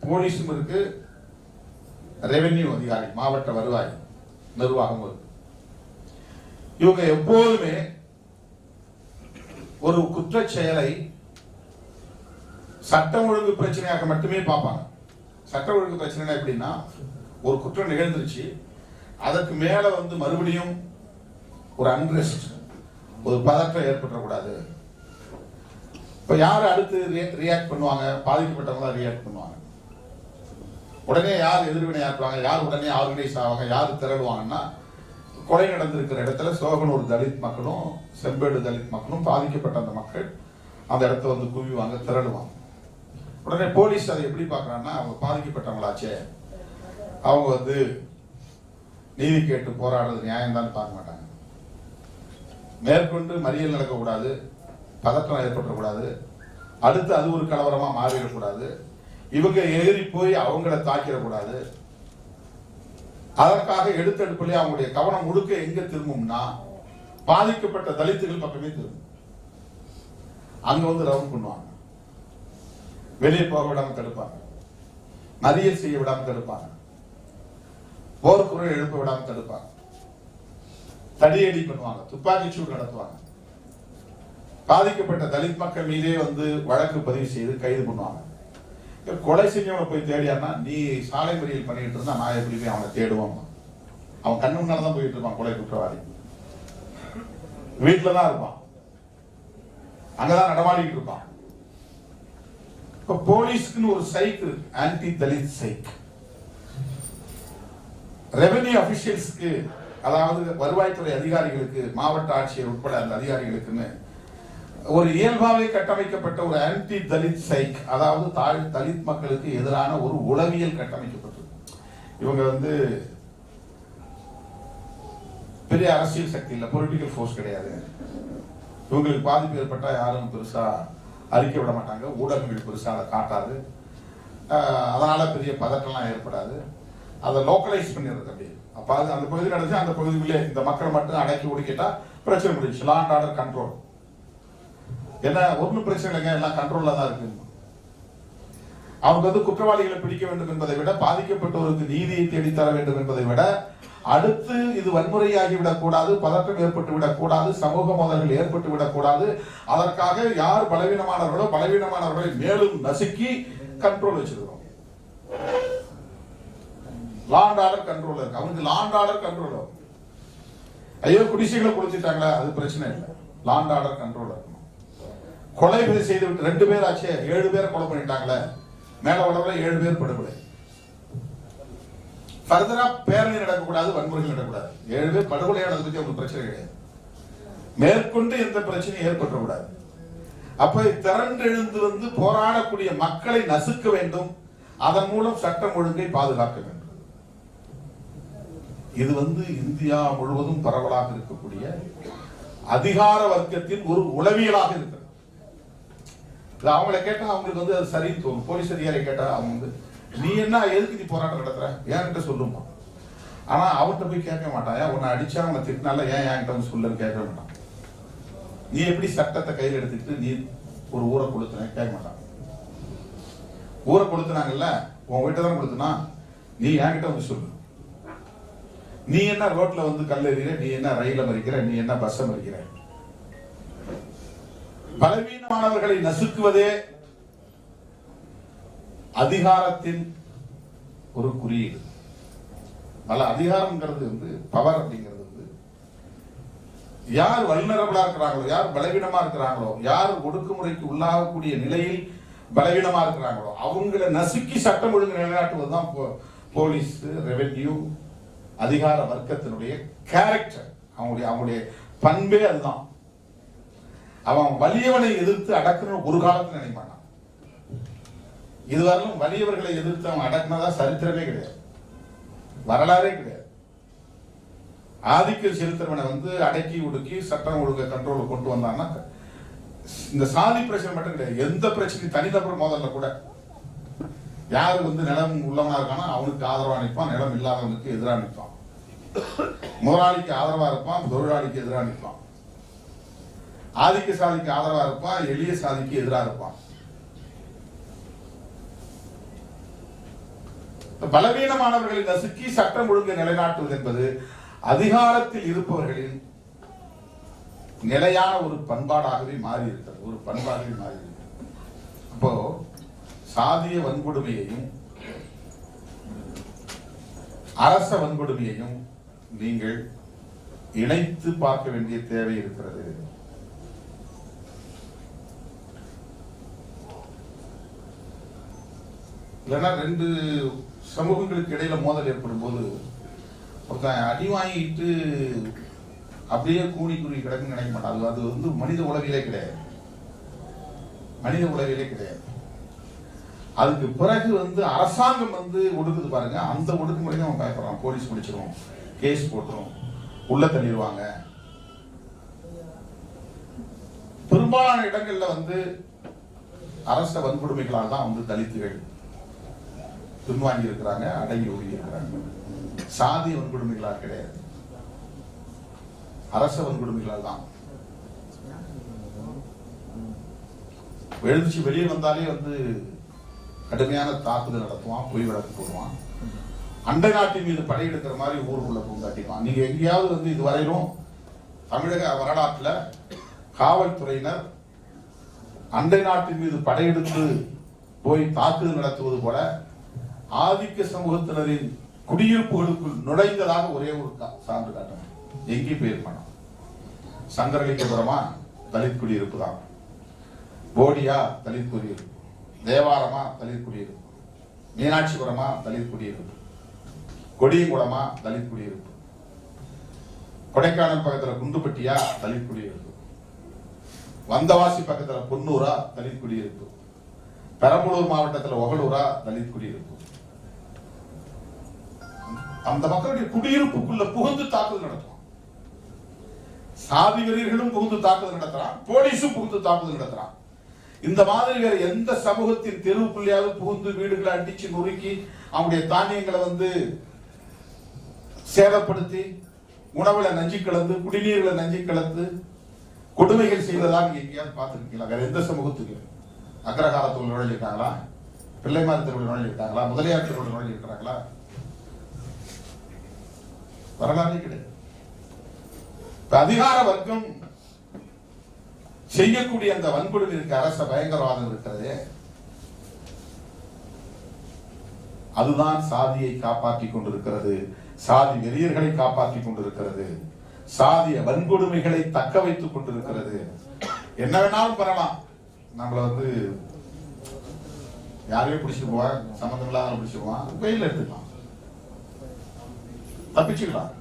போலீஸும் இருக்கு, ரெவென்யூ அதிகாரி, மாவட்ட வருவாய் நிர்வாகம் இருக்கு. இவங்க எப்போதுமே ஒரு குற்ற செயலை சட்டம் ஒழுங்கு பிரச்சனையாக மட்டுமே பார்ப்பாங்க. சட்டம் ஒழுங்கு பிரச்சனை எப்படின்னா, ஒரு குற்றம் நிகழ்ந்துருச்சு, அதற்கு மேல வந்து மறுபடியும் ஒரு அன்ரெஸ்ட், ஒரு பதற்றம் ஏற்படக்கூடாது. இப்ப யாரு அடுத்து ரியாக்ட் பண்ணுவாங்க? பாதிக்கப்பட்டவங்க தான் ரியாக்ட் பண்ணுவாங்க. உடனே யார் எதிர்வினை ஆற்றுவாங்க, யார் உடனே ஆர்கனைஸ் ஆவாங்க, யார் திரளுவாங்கன்னா, கொலை நடந்திருக்கிற இடத்துல சோகனூர் தலித் மக்களும் செம்பேடு தலித் மக்களும், பாதிக்கப்பட்ட அந்த மக்கள் அந்த இடத்த வந்து குவிவாங்க, திரளுவாங்க. உடனே போலீஸ் அதை எப்படி பார்க்கறாங்கன்னா, அவங்க பாதிக்கப்பட்டவங்களாச்சே, அவங்க வந்து நீதி கேட்டு போராடுறது நியாயம்தான் பார்க்க மாட்டாங்க. மேற்கொண்டு மறியல் நடக்கக்கூடாது, பதற்றம் ஏற்படக்கூடாது, அடுத்து அது ஒரு கலவரமா மாறிடக்கூடாது, இவங்க ஏறி போய் அவங்கள தாக்கிடக்கூடாது. அதற்காக எடுத்தெடுப்பிலே அவங்களுடைய கவனம் முழுக்க எங்க திரும்பும்னா, பாதிக்கப்பட்ட தலித்துகள் பக்கமே திரும்பும். அங்க வந்து ரவுண்ட் பண்ணுவாங்க, வெளியே போக விடாம தடுப்பாங்க, மறியல் செய்ய விடாம தடுப்பாங்க, போர்க்குரல் எழுப்ப விடாம தடுப்பாங்க, தடியடி பண்ணுவாங்க, துப்பாக்கி சூடு நடத்துவாங்க. பாதிக்கப்பட்ட தலித் மக்கள் மீதே வந்து வழக்கு பதிவு செய்து கைது பண்ணுவாங்க. கொலை செஞ்சவனை போய் தேடியானா, நீ சாலை மறியல் பண்ணிட்டு இருந்தா நான் எப்படி போய் அவனை தேடுவோம்? அவன் கண்ணு முன்னால்தான் போயிட்டு இருப்பான். கொலை குற்றவாளி வீட்டுலதான் இருப்பான், அங்கதான் நடமாடிட்டு இருப்பான். இப்ப போலீஸ்க்குன்னு ஒரு சைக், ஆன்டி தலித் சைக். ரெவென்யூ அபிஷியல்ஸ்க்கு, அதாவது வருவாய்த்துறை அதிகாரிகளுக்கு, மாவட்ட ஆட்சியர் உட்பட அந்த அதிகாரிகளுக்குன்னு ஒரு இயல்பாவே கட்டமைக்கப்பட்ட ஒரு ஆன்டி தலித் சைக், அதாவது தலித் மக்களுக்கு எதிரான ஒரு உளவியல் கட்டமைக்கப்பட்டது. இவங்க வந்து பெரிய அரசியல் சக்தி இல்ல, பொலிட்டிக்கல் ஃபோர்ஸ் கிடையாது. இவங்களுக்கு பாதிப்பு ஏற்பட்டா யாரும் பெருசா அறிக்கை விட மாட்டாங்க, ஊடகங்கள் பெருசா அதை காட்டாது, அதனால பெரிய பதற்றம்லாம் ஏற்படாது. அதை லோக்கலைஸ் பண்ணிடுறது அப்படியே. அப்ப அது அந்த பகுதி நடந்துச்சு, அந்த பகுதிக்குள்ளே இந்த மக்களை மட்டும் அடக்கி ஒடுக்கிட்டா பிரச்சனை முடிச்சு. லா அண்ட் ஆர்டர் கண்ட்ரோல் என்ன, ஒன்னும் பிரச்சனை இல்லைங்க, எல்லாம் கண்ட்ரோல்ல தான் இருக்கு. அவங்க வந்து குற்றவாளிகளை பிடிக்க வேண்டும் என்பதை விட, பாதிக்கப்பட்டவருக்கு நீதியை தேடித்தர வேண்டும் என்பதை விட, அடுத்து இது வன்முறையாகி விடக்கூடாது, பதற்றம் ஏற்பட்டு விடக்கூடாது, சமூக மோதல்கள் ஏற்பட்டு விடக்கூடாது, அதற்காக யார் பலவீனமானவர்களோ பலவீனமானவர்களை மேலும் நசுக்கி கண்ட்ரோல் வச்சிருக்கிறோம். லா அண்ட் ஆர்டர் கண்ட்ரோல் இருக்கு. அவனுக்கு லா அண்ட் ஆர்டர் கண்ட்ரோல். ஐயோ குடிசைகளை குடிச்சிட்டாங்களா, அது பிரச்சனை இல்லை, லா அண்ட் ஆர்டர் கண்ட்ரோல் இருக்கணும். கொலை செய்து விட்டு 2 பேர் ஆச்சு, 7 பேரை கொலை பண்ணிட்டாங்களே, மேல உடம்புல 7 பேர் படுகொலை. ஃபர்தரா பேரணி நடக்கக்கூடாது, வன்முறைகள் நடக்கக்கூடாது. 7 பேர் படுகொலையானது பத்தி அவங்களுக்கு பிரச்சனை கிடையாது. மேற்கொண்டு எந்த பிரச்சனையும் ஏற்பட்டக்கூடாது. அப்ப திரண்டெழுந்து வந்து போராடக்கூடிய மக்களை நசுக்க வேண்டும், அதன் மூலம் சட்டம் ஒழுங்கை பாதுகாக்க வேண்டும். இது வந்து இந்தியா முழுவதும் பரவலாக இருக்கக்கூடிய அதிகார வர்க்கத்தின் ஒரு உளவியலாக இருக்கிறது. அவங்களை கேட்டா அவங்களுக்கு வந்து அது சரின்னு தோணும். போலீஸ் அதிகாரி கேட்டா அவங்க வந்து, நீ என்ன எதுக்கு நீ போராட்டம் நடத்துற, ஏன்கிட்ட சொல்லுமா. ஆனா அவன்கிட்ட போய் கேட்க மாட்டான், உன்னை அடிச்சா அவனை திட்டினால ஏன் என்கிட்ட வந்து சொல்லுன்னு கேட்க மாட்டான். நீ எப்படி சட்டத்தை கையில் எடுத்துக்கிட்டு நீ ஒரு ஊரை கொடுத்துன கேட்க மாட்டான். ஊரை கொடுத்துனாங்கல்ல, உன் வீட்டை தான் கொடுத்துனா, நீ என்கிட்ட வந்து சொல்லு. நீ என்ன ரோட்ல வந்து கல்லெறிகிற, நீ என்ன ரயில மறிக்கிற, நீ என்ன பஸ் மறிக்கிற? பலவீனமானவர்களை நசுக்குவதே அதிகாரத்தின் ஒரு குறியீடு. பல அதிகாரம்ங்கிறது வந்து பவர் அப்படிங்கிறது வந்து யார் வல்னரபிளா இருக்கிறாங்களோ, யார் பலவீனமா இருக்கிறாங்களோ, யார் ஒடுக்குமுறைக்கு உள்ளாகக்கூடிய நிலையில் பலவீனமா இருக்கிறாங்களோ அவங்களை நசுக்கி சட்டம் ஒழுங்கு நிலைநாட்டுவதுதான் போலீஸ், ரெவென்யூ, அதிகார வர்க்கத்தினுடைய கேரக்டர். அவங்களுடைய பண்பே அதுதான். அவன் வலியவனை எதிர்த்து அடக்கணும் ஒரு காலத்தில் நினைப்பான். இதுவரையிலும் வலியவர்களை எதிர்த்து அவன் அடக்கினதா சரித்திரமே கிடையாது, வரலாறே கிடையாது. ஆதிக்க செலுத்துறவனை வந்து அடக்கி ஒடுக்கி சட்டம் ஒழுங்க கண்ட்ரோல் கொண்டு வந்தான்னா இந்த சாதி பிரச்சனை மட்டும் கிடையாது, எந்த பிரச்சனையும் தனிநபர் மோதல்ல கூட யாரு வந்து நிலம் உள்ளவனா இருக்கானா அவனுக்கு ஆதரவா நிற்பான், நிலம் இல்லாதவனுக்கு எதிராக நிற்பான். முதலாளிக்கு ஆதரவா இருப்பான், தொழிலாளிக்கு எதிராக நிற்பான். ஆதிக்க சாதிக்கு ஆதரவா இருப்பான், எளிய சாதிக்கு எதிராக இருப்பான். பலவீனமானவர்களை நசுக்கி சட்டம் ஒழுங்கை நிலைநாட்டுவது என்பது அதிகாரத்தில் இருப்பவர்களின் நிலையான ஒரு பண்பாடாகவே மாறி இருக்கிறது, ஒரு பண்பாகவே மாறி இருக்கிறது. அப்போ சாதிய வன்கொடுமையையும் அரச வன்கொடுமையையும் நீங்கள் இணைத்து பார்க்க வேண்டிய தேவை இருக்கிறது. இல்லைன்னா ரெண்டு சமூகங்களுக்கு இடையில மோதல் ஏற்படும் போது ஒருத்தன் அடி வாங்கிட்டு அப்படியே கூணி குறுகி கிடக்குன்னு நினைக்க மாட்டான். அது வந்து மனித உளவிலே கிடையாது, மனித உளவிலே கிடையாது. அதுக்கு பிறகு வந்து அரசாங்கம் வந்து ஒடுக்குது பாருங்க, அந்த ஒடுக்குமுறை தான் அவன் பயப்படுறான். போலீஸ் பிடிச்சிரும், கேஸ் போட்டுரும், உள்ள தள்ளிடுவாங்க. பெரும்பாலான இடங்கள்ல வந்து அரச வன்கொடுமைகளால் தான் வந்து தலித்துகள் பின்வாங்கி இருக்கிறாங்க, அடங்கி ஒடுங்கி இருக்கிறாங்க. சாதி வன்கொடுமைகளால் கிடையாது, அரச வன்கொடுமைகளால் தான். எழுந்துச்சு வெளியே வந்தாலே வந்து கடுமையான தாக்குதல் நடத்துவான், பொய் வழக்கு போடுவான், அண்டை நாட்டின் மீது படையெடுக்கிற மாதிரி ஊருக்குள்ள பூங்காட்டிப்பான். நீங்க எங்கேயாவது வந்து இதுவரையிலும் தமிழக வரலாற்றுல காவல்துறையினர் அண்டை நாட்டின் மீது படையெடுத்து போய் தாக்குதல் நடத்துவது போல ஆதிக்க சமூகத்தினரின் குடியிருப்புகளுக்குள் நுழைந்ததாக ஒரே ஒரு சான்று காட்டணும். எங்கே போயிருப்பான? சங்கரலிங்கபுரமா தலித் குடியிருப்பு தான், போடியா தலித் குடியிருப்பு, தேவாரமா தலித் குடியிருப்பு, மீனாட்சிபுரமா தலித் குடியிருப்பு, கொடியங்குளமா தலித் குடியிருப்பு, கொடைக்கானல் பக்கத்துல குண்டுப்பட்டியா தலித் குடியிருப்பு, வந்தவாசி பக்கத்துல பொன்னூரா தலித் குடியிருப்பு, பெரம்பலூர் மாவட்டத்தில் ஒகலூரா தலித் குடியிருப்பு. அந்த மக்களுடைய குடியிருப்புக்குள்ள புகுந்து தாக்குதல் நடத்தும். சாதி வெறியர்களும் புகுந்து தாக்குதல் நடத்துறான், போலீஸும் புகுந்து தாக்குதல் நடத்துறான். இந்த மாதிரி வேற எந்த சமூகத்தின் தெருவுக்குள்ளையாவது புகுந்து வீடுகளை அடிச்சு நொறுக்கி அவங்களுடைய தானியங்களை வந்து சேதப்படுத்தி உணவுல நஞ்சு கலந்து குடிநீர்களை நஞ்சு கலந்து கொடுமைகள் செய்வதாக எங்கேயாவது பார்த்துருக்கீங்களா? வேற எந்த சமூகத்துக்கு? அக்ரகாரத்தூர் நுழைஞ்சிருக்காங்களா? பிள்ளைமார் தெருவில் நுழைஞ்சிருக்காங்களா? முதலியார் தெருவில் நுழைஞ்சிருக்கிறாங்களா? வரலாறு கிடையாது. அதிகார வர்க்கம் செய்யக்கூடிய அந்த வன்கொடுமை இருக்க அரச பயங்கரவாதம் இருக்கிறதே, அதுதான் சாதியை காப்பாற்றிக் கொண்டிருக்கிறது, சாதி வெறியர்களை காப்பாற்றிக் கொண்டிருக்கிறது, சாதிய வன்கொடுமைகளை தக்க வைத்துக் கொண்டிருக்கிறது. என்ன வேணாலும் பண்ணலாம், நம்மள வந்து யாரையும் பிடிச்சிட்டு போவா, சம்பந்தம் இல்லாத பிடிச்சிருவான், வெயில் எடுத்துக்கலாம், தப்பிச்சுக்கலாம்.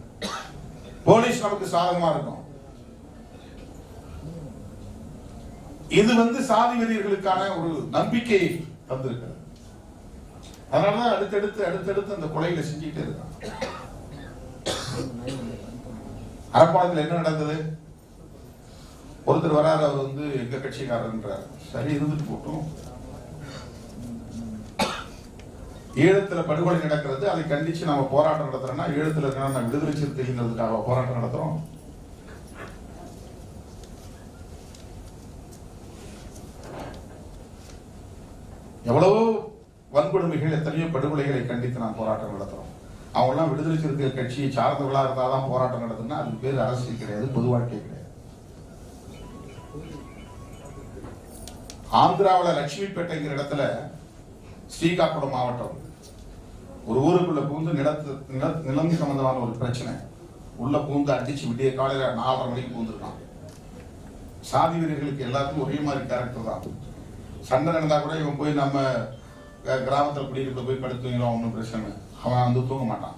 போலீஸ் நமக்கு சாதகமா இருக்கும். இது வந்து சாதி வெறியர்களுக்கான ஒரு நம்பிக்கையை தந்திருக்கிறது. அதனாலதான் அடுத்தடுத்து அந்த கொலைகளை செஞ்சுக்கிட்டே இருக்காங்க. அரப்பாளத்தில் என்ன நடந்தது? ஒருத்தர் வராரு, அவர் வந்து எங்க கட்சிக்காரன்றார். சரி, இருந்துட்டு போட்டும். ஈழத்துல படுகொலை நடக்கிறது, அதை கண்டிச்சு நம்ம போராட்டம் நடத்துறோம்னா ஈழத்துல இருக்க விடுதலை சிறுத்தைகளுக்காக போராட்டம் நடத்துறோம். எவ்வளவோ வன்கொடுமை வன்கொடுமைகள் எத்தனையோ படுகொலைகளை கண்டித்து நான் போராட்டம் நடத்துறோம். அவங்கெல்லாம் விடுதலை சிறுத்தைகள் கட்சியை சார்ந்தவர்களா இருந்தாதான் போராட்டம் நடத்துனா அதுக்கு பேர் அரசியல் கிடையாது, பொது வாழ்க்கை கிடையாது. ஆந்திராவில் லட்சுமிப்பேட்டைங்கிற இடத்துல ஸ்ரீகாக்குளம் மாவட்டம் ஒரு ஊருக்குள்ள பூந்து நிலம் சம்பந்தமான ஒரு பிரச்சனை உள்ள பூந்து அடிச்சு விடிய காலையில 4:30 மணிக்கு பூந்துருக்கான். சாதி வீரர்களுக்கு எல்லாத்துக்கும் ஒரே மாதிரி கேரக்டர் தான். சண்டை நடந்தா கூட இவன் போய் நம்ம கிராமத்தில் குடியிருக்க போய் படுத்துங்கிறோம், ஒன்றும் பிரச்சனை. அவன் வந்து தூங்க மாட்டான்,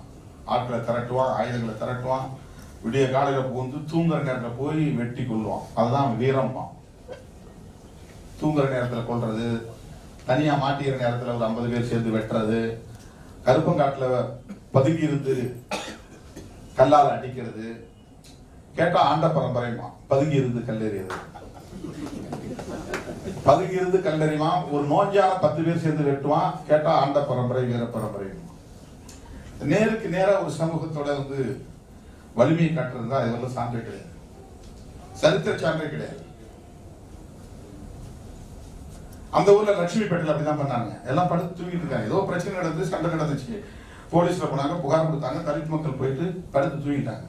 ஆட்களை திரட்டுவான், ஆயுதங்களை திரட்டுவான், விடிய காலையில பூந்து தூங்குற நேரத்தில் போய் வெட்டி கொள்வான். அதுதான் வீரம்மா. தூங்குற நேரத்தில் கொள்றது, தனியா மாட்டிக்கிற நேரத்தில் ஒரு 50 பேர் சேர்ந்து வெட்டுறது, கருப்பங்காட்டுல பதுங்கி இருந்து கல்லால அடிக்கிறது, கேட்டா ஆண்ட பரம்பரைமா பதுங்கி இருந்து கல்லெறியது, பதுங்கி இருந்து கல்லெறியுமா. ஒரு நோஞ்சான 10 பேர் சேர்ந்து வெட்டுவான், கேட்டா ஆண்ட பரம்பரை வீர பரம்பரை. நேருக்கு நேரா ஒரு சமூகத்தோட வந்து வலிமையை காட்டுறது தான் இதெல்லாம் சான்றே கிடையாது, சரித்திர சான்றே கிடையாது. அந்த ஊர்ல லட்சுமிப்பேட்டையில் அப்படிதான் பண்ணாங்க. எல்லாம் படுத்து தூங்கிட்டு இருக்காங்க. ஏதோ பிரச்சனை நடந்து சண்டை நடந்துச்சு, போலீஸ்ல போனாங்க, புகார் கொடுத்தாங்க, தலித் மக்கள் போயிட்டு படுத்து தூங்கிட்டாங்க.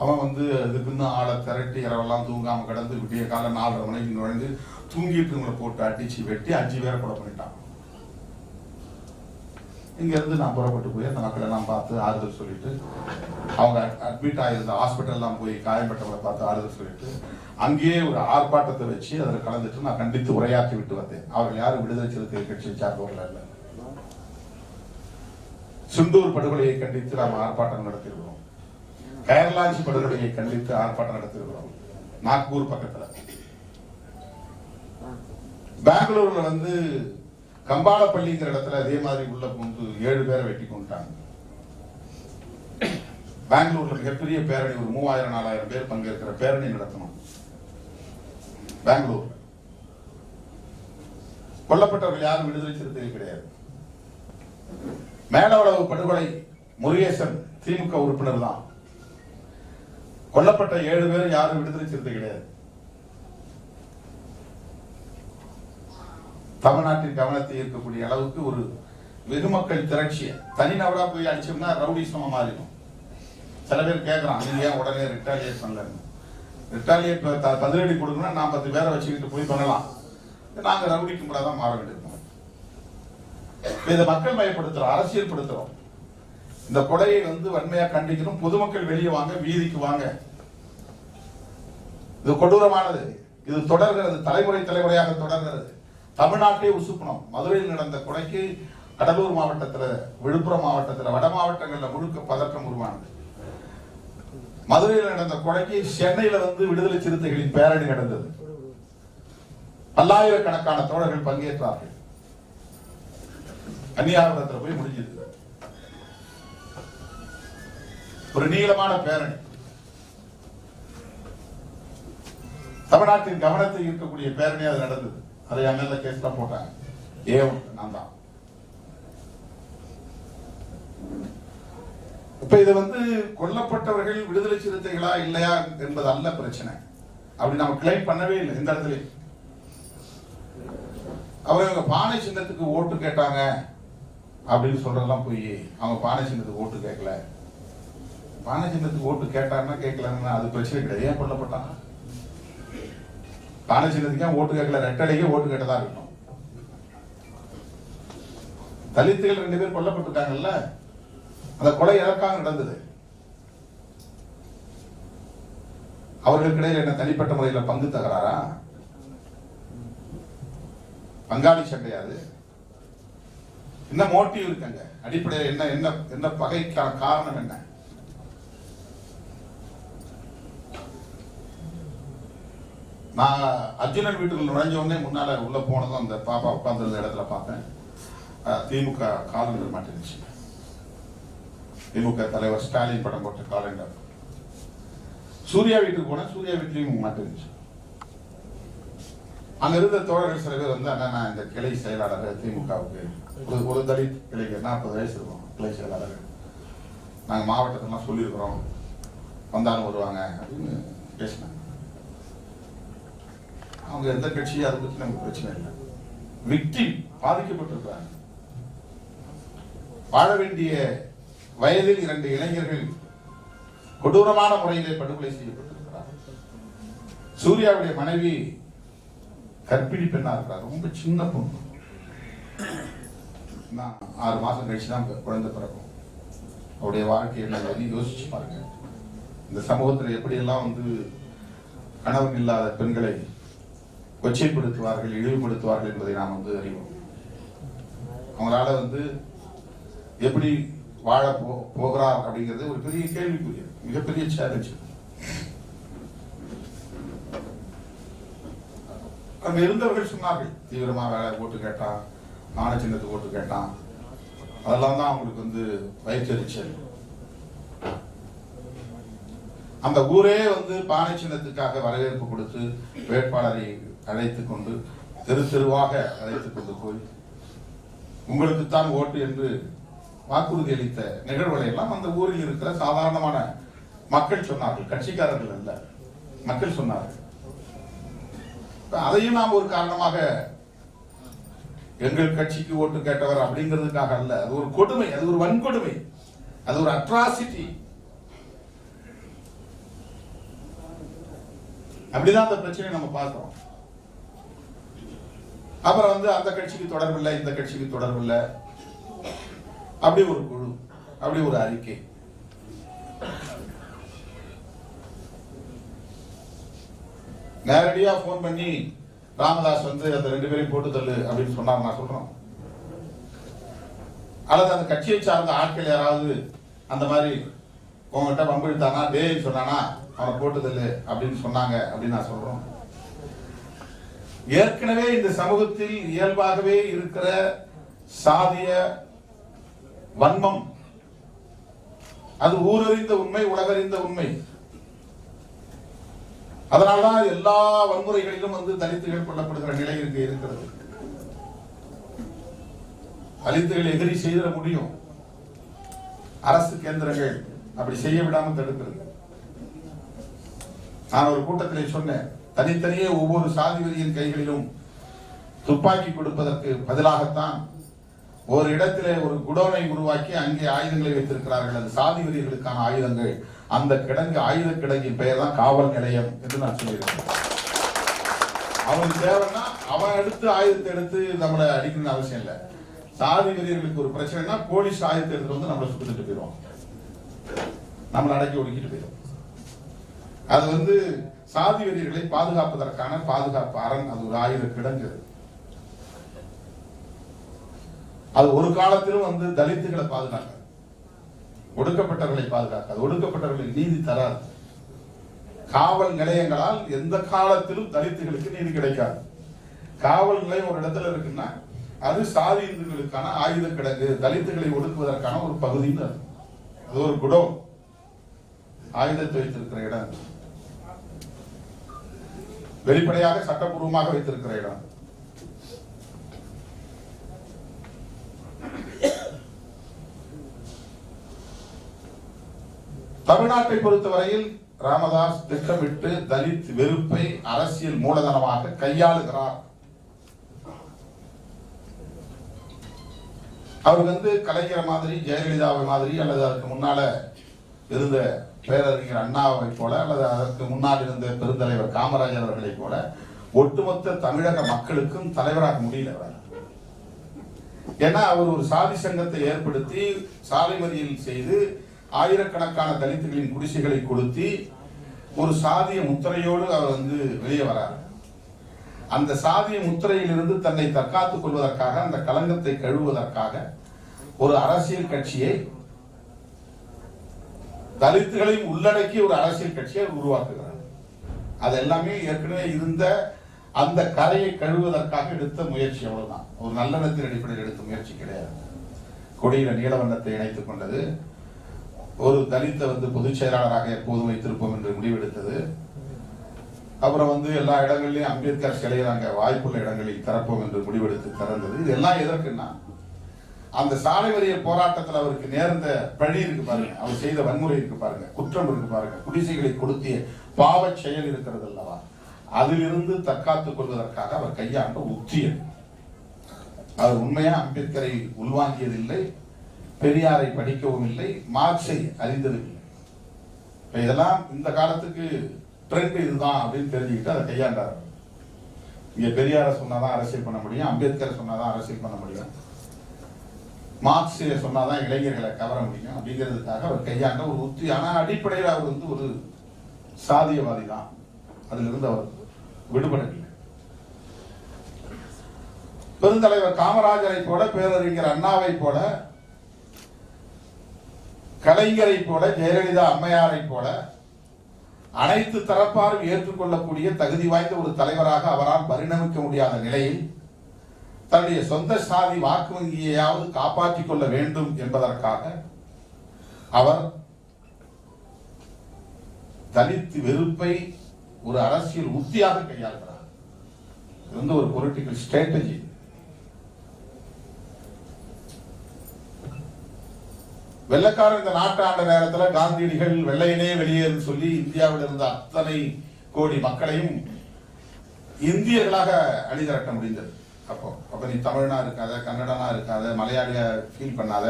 அவன் வந்து அதுக்குன்னு ஆளை திரட்டி இரவெல்லாம் தூங்காம கிடந்து விடிய காலை 4:30 மணிக்கு நுழைந்து தூங்கிட்டு போட்டு அடிச்சு வெட்டி 5 பேரை கொலை பண்ணிட்டான். இங்க இருந்து நான் புறப்பட்டு போய் அந்த மக்கள் எல்லாம் பார்த்து ஆறுதல் சொல்லிட்டு, அவங்க அட்மிட் ஆயிருந்த ஹாஸ்பிட்டல்லாம் போய் காயம்பட்டவங்களை பார்த்து ஆறுதல் சொல்லிட்டு, அங்கேயே ஒரு ஆர்ப்பாட்டத்தை வச்சு அதில் கலந்துட்டு நான் கண்டித்து உரையாற்றி விட்டு வந்தேன். அவர்கள் யாரும் விடுதலை சிறுத்தைகள் கட்சியை சார்ந்தவர்கள் அல்ல. சுண்டூர் படுகொலையை கண்டித்து நாம் ஆர்ப்பாட்டம் நடத்தியிருக்கிறோம். கேரளாஞ்சி படுகொலையை கண்டித்து ஆர்ப்பாட்டம் நடத்தியிருக்கிறோம். நாக்பூர் பக்கத்துல. பெங்களூர்ல வந்து கம்பாலப்பள்ளிங்கிற இடத்துல அதே மாதிரி உள்ள புகுந்து 7 பேரை வெட்டி கொண்டாங்க. பெங்களூர்ல மிகப்பெரிய பேரணி, ஒரு 3000-4000 பேர் பங்கேற்கிற பேரணி நடத்தணும். பெங்களூர் கொல்லப்பட்டவர்கள் யாரும் விடுதலை சிறுத்தைகள் கிடையாது. மேலவளவு படுகொலை முருகேசன் திமுக உறுப்பினர் தான். கொல்லப்பட்ட 7 பேர் யாரும் விடுதலை சிறுத்தை கிடையாது. தமிழ்நாட்டின் கவனத்தை ஈர்க்கக்கூடிய அளவுக்கு ஒரு வெகுமக்கள் திரட்சிய தனிநபரா போய் அடிச்சோம்னா ரவுடிசமா மாறிடும். சில பேர் கேட்கறான், நீங்க ஏன் உடனே ரிட்டாலியேட் பண்ணல? ரிட்டாலியேட் பதிலடி கொடுக்கணும்னா நான் 10 பேரை வச்சுக்கிட்டு போய் பண்ணலாம். நாங்க ரவுடிக்கு கூட தான் மாற வேண்டியிருக்கோம். இதை மக்கள் மயப்படுத்துறோம், அரசியல் படுத்துறோம். இந்த கொலையை வந்து வன்மையா கண்டிக்கணும். பொதுமக்கள் வெளியே வாங்க, வீதிக்கு வாங்க. இது கொடூரமானது. இது தொடர்கிறது, தலைமுறையாக தொடர்கிறது. தமிழ்நாட்டை உசுப்பணும். மதுரையில் நடந்த கொலைக்கு கடலூர் மாவட்டத்தில், விழுப்புரம் மாவட்டத்தில், வட மாவட்டங்கள்ல முழுக்க பதற்றம் உருவானது. மதுரையில் நடந்த கொலைக்கு சென்னையில வந்து விடுதலை சிறுத்தைகளின் பேரணி நடந்தது. பல்லாயிரக்கணக்கான தோழர்கள் பங்கேற்றார்கள். கன்னியாகுமரத்தில் போய் முடிஞ்சது. ஒரு நீளமான பேரணி. தமிழ்நாட்டின் கவனத்தை ஈர்க்கக்கூடிய பேரணி அது நடந்தது. அதை எம்எல்ஏ கேஸ் தான் போட்டாங்க. நான் தான். இப்ப இது வந்து கொல்லப்பட்டவர்கள் விடுதலை சிறுத்தைகளா இல்லையா என்பது அல்ல பிரச்சனை. அப்படி நம்ம கிளைம் பண்ணவே இல்லை இந்த இடத்துல. அவங்க பானை சின்னத்துக்கு ஓட்டு கேட்டாங்க அப்படின்னு சொல்றதெல்லாம் போய், அவங்க பானை சின்னத்துக்கு ஓட்டு கேட்கல. பானை சின்னத்துக்கு ஓட்டு கேட்டாங்கன்னா கேட்கலன்னா அது பிரச்சனை கிடையாது. ஏன் கொல்லப்பட்டாங்க? பானை சின்னத்துக்கு ஓட்டு கேட்கல, ரெட்டலைக்கே ஓட்டு கேட்டதா இருக்கணும். தலித்துகள் 2 பேர் கொல்லப்பட்டிருக்காங்கல்ல, அந்த கொலை எதற்காக நடந்தது? அவர்களுக்கு இடையில் என்ன தனிப்பட்ட முறையில் பங்கு தகராறா? பங்காளி சண்டையாது? என்ன மோட்டிவ் இருக்காங்க? அடிப்படையில் என்ன என்ன என்ன பகைக்கான காரணம் என்ன? நான் அர்ஜுனன் வீட்டுக்குள்ள நுழைஞ்ச உடனே முன்னால உள்ள போனதும் அந்த பாப்பா உட்கார்ந்திருந்த இடத்துல பார்த்தேன். திமுக காலண்டர் மாட்டிருந்துச்சு. திமுக தலைவர் ஸ்டாலின் படம் போட்ட காலண்டர். சூர்யா வீட்டுக்கு போன, சூர்யா வீட்லயும் மாட்டிருந்துச்சு. அங்க இருந்த தோழர்கள் சில பேர் வந்து, அண்ணா இந்த கிளை செயலாளர் திமுகவுக்கு ஒரு தலித் கிளைக்கு 40 வயசு இருக்கும் கிளை செயலாளர், நாங்க மாவட்டத்திலாம் சொல்லியிருக்கிறோம், வந்தாலும் வருவாங்க அப்படின்னு பேசினாங்க. அவங்க எந்த கட்சியும் அதை பற்றி நமக்கு பிரச்சனை இல்லை. விக்டிம் பாதிக்கப்பட்டிருக்காங்க. வாழ வேண்டிய வயதில் 2 இளைஞர்கள் கொடூரமான முறையிலே படுகொலை செய்யப்பட்டிருக்கிறார். சூர்யாவுடைய மனைவி கர்ப்பிணி பெண்ணா இருக்கிறார். ரொம்ப சின்ன பொண்ணு. 6 மாசம் கழிச்சு தான் குழந்தை பிறக்கும். அவருடைய வாழ்க்கையை யோசிச்சு பாருங்க. இந்த சமூகத்தில் எப்படியெல்லாம் கணவன் இல்லாத பெண்களை கொச்சைப்படுத்துவார்கள், இழிவுபடுத்துவார்கள் என்பதை நாம் அறிவோம். அவங்களால எப்படி வாழ போகிறார் அப்படிங்கிறது ஒரு பெரிய கேள்விக்குரிய, மிகப்பெரிய சேலஞ்ச். அங்க இருந்தவர்கள் சொன்னார்கள், தீவிரமா வேலை ஓட்டு கேட்டான், ஆன சின்னத்துக்கு ஓட்டு கேட்டான், அதெல்லாம் தான் அவங்களுக்கு வயிற்றெரிச்சல். அந்த ஊரே பானை சின்னத்துக்காக வரவேற்பு கொடுத்து வேட்பாளரை அழைத்துக் கொண்டு தெரு தெருவாக அழைத்துக் கொண்டு போய் உங்களுக்குத்தான் ஓட்டு என்று வாக்குறுதி அளித்த நிகழ்வுகளை எல்லாம் அந்த ஊரில் இருக்கிற சாதாரணமான மக்கள் சொன்னார்கள். கட்சிக்காரர்கள் அல்ல, மக்கள் சொன்னார்கள். அதையும் நாம் ஒரு காரணமாக எங்கள் கட்சிக்கு ஓட்டு கேட்டவர் அப்படிங்கிறதுக்காக அல்ல. அது ஒரு கொடுமை, அது ஒரு வன்கொடுமை, அது ஒரு அட்ராசிட்டி. அப்படிதான் அந்த பிரச்சனையை நம்ம பார்க்கிறோம். அப்புறம் அந்த கட்சிக்கு தொடர்பில்லை, இந்த கட்சிக்கு தொடர்பில்லை, அப்படி ஒரு குழு, அப்படி ஒரு அறிக்கை. நேரடியா போன் பண்ணி ராமதாஸ் அந்த 2 பேரையும் போட்டு தள்ளு அப்படின்னு சொன்னார். நான் சொல்றோம், அல்லது அந்த கட்சியை சார்ந்த ஆட்கள் யாராவது அந்த மாதிரி உங்ககிட்ட பம்பிழுத்தானா, டேய் சொன்னானா, அவனை போட்டு தள்ளு அப்படின்னு சொன்னாங்க அப்படின்னு நான் சொல்றோம். ஏற்கனவே இந்த சமூகத்தில் இயல்பாகவே இருக்கிற சாதிய வன்மம், அது ஊரறிந்த உண்மை, உலகறிந்த உண்மை. அதனால்தான் எல்லா வன்முறைகளிலும் தலித்துகள் கொல்லப்படுகிற நிலை இருக்கிறது. தலித்துகள் எதிரி செய்திட முடியும், அரசு கேந்திரங்கள் அப்படி செய்ய விடாமல் தடுக்கிறது. நான் ஒரு கூட்டத்திலே சொன்னேன், தனித்தனியே ஒவ்வொரு சாதி வெறியின் கைகளிலும் துப்பாக்கி கொடுப்பதற்கு பதிலாகத்தான் ஒரு இடத்திலே ஒரு குடோனை உருவாக்கி அங்கே ஆயுதங்களை வைத்திருக்கிறார்கள். அது சாதி வெறியர்களுக்கான ஆயுதங்கள். அந்த கிடங்கு, ஆயுத கிடங்கின் பெயர் தான் காவல் நிலையம் என்று நான் சொல்லியிருக்கேன். அவனுக்கு தேவைன்னா அவன் எடுத்து ஆயுதத்தை எடுத்து நம்மளை அடிக்கணும்னு அவசியம் இல்லை. சாதி வெறியர்களுக்கு ஒரு பிரச்சனைனா போலீஸ் ஆயுதத்தை எடுத்து நம்மளை சுட்டுட்டு போயிடுவோம், நம்மளை அடக்கி ஒடுக்கிட்டு போயிடும். அது சாதி வெறியர்களை பாதுகாப்பதற்கான பாதுகாப்பு அரண், அது ஒரு ஆயுத கிடங்கு. அது ஒரு காலத்திலும் தலித்துகளை பாதுகாக்காது, ஒடுக்கப்பட்டவர்களை பாதுகாக்காது, ஒடுக்கப்பட்டவர்களுக்கு நீதி தராது. காவல் நிலையங்களால் எந்த காலத்திலும் தலித்துகளுக்கு நீதி கிடைக்காது. காவல் நிலையம் ஒரு இடத்துல இருக்குன்னா அது சாதி இந்துக்களுக்கான ஆயுத கிடங்கு, தலித்துகளை ஒடுக்குவதற்கான ஒரு பகுதின்னு அது ஒரு குடோன், ஆயுதத்தை வைத்திருக்கிற இடம், வெளிப்படையாக சட்டப்பூர்வமாக வைத்திருக்கிற இடம். தமிழ்நாட்டை பொறுத்தவரையில் ராமதாஸ் திட்டமிட்டு தலித் வெறுப்பை அரசியல் மூலதனமாக கையாளுகிறார். அவர் கலைஞர் மாதிரி, ஜெயலலிதாவை மாதிரி, அல்லது அதுக்கு முன்னால இருந்த பேரறிஞர் அண்ணாவை போல, அல்லது அதற்கு முன்னால் இருந்த பெருந்தலைவர் காமராஜர் அவர்களை போல ஒட்டுமொத்த தமிழக மக்களுக்கும் தலைவராக முடியல. ஏன்னா அவர் ஒரு சாதி சங்கத்தை ஏற்படுத்தி சாலை மறியல் செய்து ஆயிரக்கணக்கான தலித்துகளின் குடிசைகளை கொளுத்தி ஒரு சாதிய முத்திரையோடு அவர் வெளியே வரார். அந்த சாதிய முத்திரையிலிருந்து தன்னை தற்காத்துக் கொள்வதற்காக, அந்த களங்கத்தை கழுவுவதற்காக ஒரு அரசியல் கட்சியை, தலித்துகளையும் உள்ளடக்கி ஒரு அரசியல் கட்சியை உருவாக்குகிறார். அது எல்லாமே ஏற்கனவே இருந்த அந்த கரையை கழுவுவதற்காக எடுத்த முயற்சி, அவ்வளவுதான். ஒரு நல்லெண்ணத்தின் அடிப்படையில் எடுத்த முயற்சி கிடையாது. கொடியில நீலவண்ணத்தை இணைத்துக் கொண்டது, ஒரு தலித்தை பொதுச் செயலாளராக எப்போதும் வைத்திருப்போம் என்று முடிவெடுத்தது. அப்புறம் எல்லா இடங்களிலும் அம்பேத்கர் சிலையை நாங்கள் வாய்ப்புள்ள இடங்களில் திறப்போம் என்று முடிவெடுத்து திறந்தது. இதெல்லாம் எதற்குன்னா, அந்த சாலை மறியல் போராட்டத்தில் அவருக்கு நேர்ந்த பழி இருக்கு பாருங்க, அவர் செய்த வன்முறை இருக்கு பாருங்க, குற்றம் இருக்கு பாருங்க, குடிசைகளை கொடுத்திய பாவ செயல் இருக்கிறது அல்லவா, அதிலிருந்து தற்காத்துக் கொள்வதற்காக அவர் கையாண்ட உத்தியது. அவர் உண்மையா அம்பேத்கரை உள்வாங்கியதில்லை, பெரியாரை படிக்கவும் இல்லை, மார்க்ஸை அறிந்ததும் இல்லை. இதெல்லாம் இந்த காலத்துக்கு ட்ரெண்ட் இதுதான் அப்படின்னு தெரிஞ்சுக்கிட்டு அதை கையாண்டார். இங்க பெரியாரை சொன்னாதான் அரசியல் பண்ண முடியும், அம்பேத்கரை சொன்னாதான் அரசியல் பண்ண முடியும், மார்க்ஸை சொன்னாதான் இளைஞர்களை கவர முடியும் அப்படிங்கிறதுக்காக அவர் கையாண்ட ஒரு உத்தி. ஆனா அடிப்படையில் அவர் வந்து ஒரு சாதியவாதி தான். அதுல இருந்து அவர் விடுபடவில்லை. பெருந்தலைவர் காமராஜரை போல, பேரறிஞர் அண்ணாவை போல, கலைஞரை போல, ஜெயலலிதா அம்மையாரை போல அனைத்து தரப்பாரும் ஏற்றுக்கொள்ளக்கூடிய தகுதி வாய்ந்த ஒரு தலைவராக அவரால் பரிணமிக்க முடியாத நிலையில் தன்னுடைய சொந்த சாதி வாக்கு வங்கியையாவது காப்பாற்றிக் கொள்ள வேண்டும் என்பதற்காக அவர் தலித் வெறுப்பை ஒரு அரசியல் உத்தியாக கையாளுகிறார். இது வந்து ஒரு பொலிட்டிக்கல் ஸ்ட்ராட்டஜி. வெள்ளக்காரன் இந்த நாட்டை ஆண்ட நேரத்தில் காந்தியடிகள் வெள்ளையனே வெளியேறு சொல்லி இந்தியாவில் இருந்த அத்தனை கோடி மக்களையும் இந்தியர்களாக அணிதிரட்ட முடிந்தது. அப்ப நீ தமிழனா இருக்காத, கன்னடனா இருக்காத, மலையாளியா ஃபீல் பண்ணாத,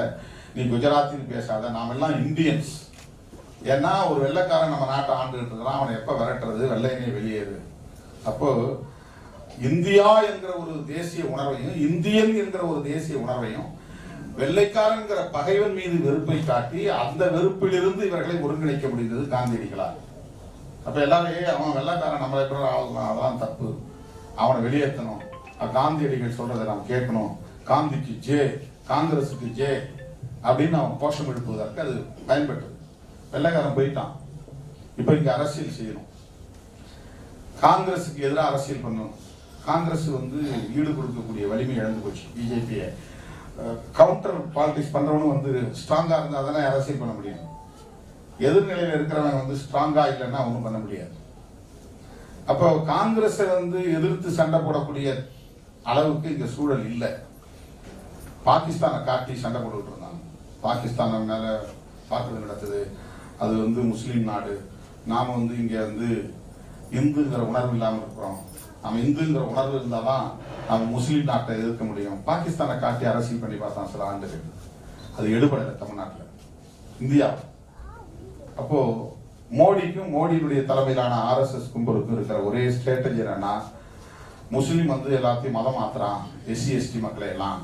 நீ குஜராத்தில் பேசாத, நாம எல்லாம் இந்தியன்ஸ். ஏன்னா ஒரு வெள்ளைக்காரன் நம்ம நாட்டை ஆண்டுகிட்டு இருக்கிறான், அவனை எப்ப விரட்டுறது, வெள்ளையனே வெளியேறு. அப்போ இந்தியா என்கிற ஒரு தேசிய உணர்வையும், இந்தியன் என்கிற ஒரு தேசிய உணர்வையும், வெள்ளைக்காரன்கிற பகைவன் மீது வெறுப்பை காட்டி அந்த வெறுப்பிலிருந்து இவர்களை ஒருங்கிணைக்க முடிந்தது காந்தியடிகளால். அப்ப எல்லாரும் அவன் வெள்ளைக்காரன் நம்மளை எப்படி ஆகலாம், அதெல்லாம் தப்பு, அவனை வெளியேற்றணும், காந்தியடிகள் சொல்றதை நாம் கேட்கணும், காந்திக்கு ஜே, காங்கிரசுக்கு ஜே அப்படின்னு அவன் கோஷம் எழுப்புவதற்கு அது பயன்பட்டது. வெள்ளைக்காரன் போயிட்டான். இப்ப இங்க அரசியல் செய்யணும், காங்கிரசுக்கு எதிராக அரசியல் பண்ணணும். காங்கிரஸ் வந்து ஈடு கொடுக்கக்கூடிய வலிமை இழந்து போச்சு. பிஜேபியை கவுண்டர் பாலிடிக்ஸ் பண்றவனும் வந்து ஸ்ட்ராங்கா இருந்தா தானே அரசியல் பண்ண முடியும். எதிர்நிலையில இருக்கிறவன் வந்து ஸ்ட்ராங்கா இல்லைன்னா ஒன்றும் பண்ண முடியாது. அப்போ காங்கிரஸை வந்து எதிர்த்து சண்டை போடக்கூடிய அளவுக்கு இங்க சூழல் இல்லை. பாகிஸ்தானை காட்டி சண்டை போட்டுக்கிட்டு இருந்தாங்க. பாகிஸ்தான் மேல தாக்குதல் நடத்துது, அது வந்து முஸ்லீம் நாடு, நாம வந்து இங்க வந்து இந்துங்கிற உணர்வு இல்லாமல் இருக்கிறோம், நம்ம இந்துங்கிற உணர்வு இருந்தாதான் நம்ம முஸ்லீம் நாட்டை எதிர்க்க முடியும். பாகிஸ்தானை காட்டி அரசியல் பண்ணி பார்த்தான் சில ஆண்டுகள், அது எடுபடலை தமிழ்நாட்டில், இந்தியா. அப்போ மோடிக்கும் மோடியினுடைய தலைமையிலான RSS கும்பலுக்கும் இருக்கிற ஒரே ஸ்ட்ராட்டஜி என்னன்னா, முஸ்லீம் வந்து எல்லாத்தையும் மதம் மாத்துறான், SC/ST மக்களை எல்லாம்,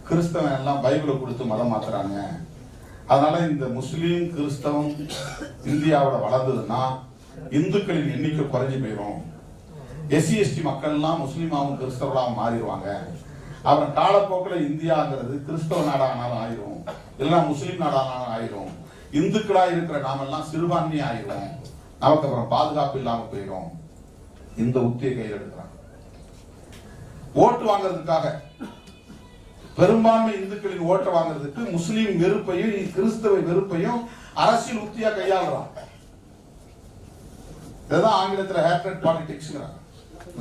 கிறிஸ்தவன் எல்லாம் பைபிளை கொடுத்து மதம் மாத்துறாங்க. அதனால இந்த முஸ்லீம் கிறிஸ்தவம் இந்தியாவோட வளர்ந்ததுன்னா இந்துக்களின் எண்ணிக்கை குறைஞ்சு போயிடும், SC/ST மக்கள் எல்லாம் முஸ்லீமாவும் கிறிஸ்தவர்களாகவும் மாறிடுவாங்க. அவன் காலப்போக்கில் இந்தியாங்கிறது கிறிஸ்தவ நாடானாலும் ஆயிரும், இல்லைன்னா முஸ்லீம் நாடானாலும் ஆயிரும், இந்துக்களா இருக்கிற நாமெல்லாம் சிறுபான்மையா ஆயிரும், நமக்கு அப்புறம் பாதுகாப்பு இல்லாம போயிடும். இந்த உத்தியை கையில் எடுக்கிறாங்க. ஓட்டு வாங்குறதுக்காக, பெரும்பான்மை இந்துக்களின் ஓட்டை வாங்குறதுக்கு முஸ்லீம் வெறுப்பையும் கிறிஸ்தவ வெறுப்பையும் அரசியல் உத்தியா கையாளுறாங்க. இதுதான் ஆங்கிலத்தில் ஹேட்ரட் பாலிடிக்ஸ்,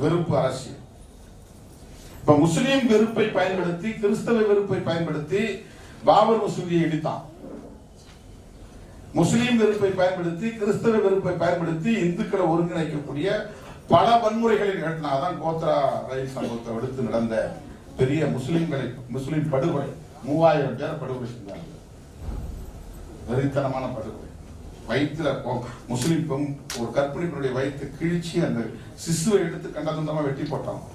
வெறுப்பு அரசியல். இப்ப முஸ்லீம் வெறுப்பை பயன்படுத்தி, கிறிஸ்தவ வெறுப்பை பயன்படுத்தி பாபர் மசூதியை இடித்தான். முஸ்லீம் வெறுப்பை பயன்படுத்தி, கிறிஸ்தவ வெறுப்பை பயன்படுத்தி இந்துக்களை ஒருங்கிணைக்கக்கூடிய பல வன்முறைகளை நிகழ்த்தினாதான் கோத்ரா ரயில் சம்பவத்தை எடுத்து நடந்த பெரிய முஸ்லீம் படுகொலை. 3000 பேர் படுகொலை செஞ்சாங்க. வெறித்தனமான படுகொலை. வயிற்றுல முஸ்லீம் ஒரு கர்ப்பிணிகளுடைய வயிற்று கிழிச்சு அந்த சிசுவை எடுத்து கண்டதுண்டமா வெட்டி போட்டாங்க.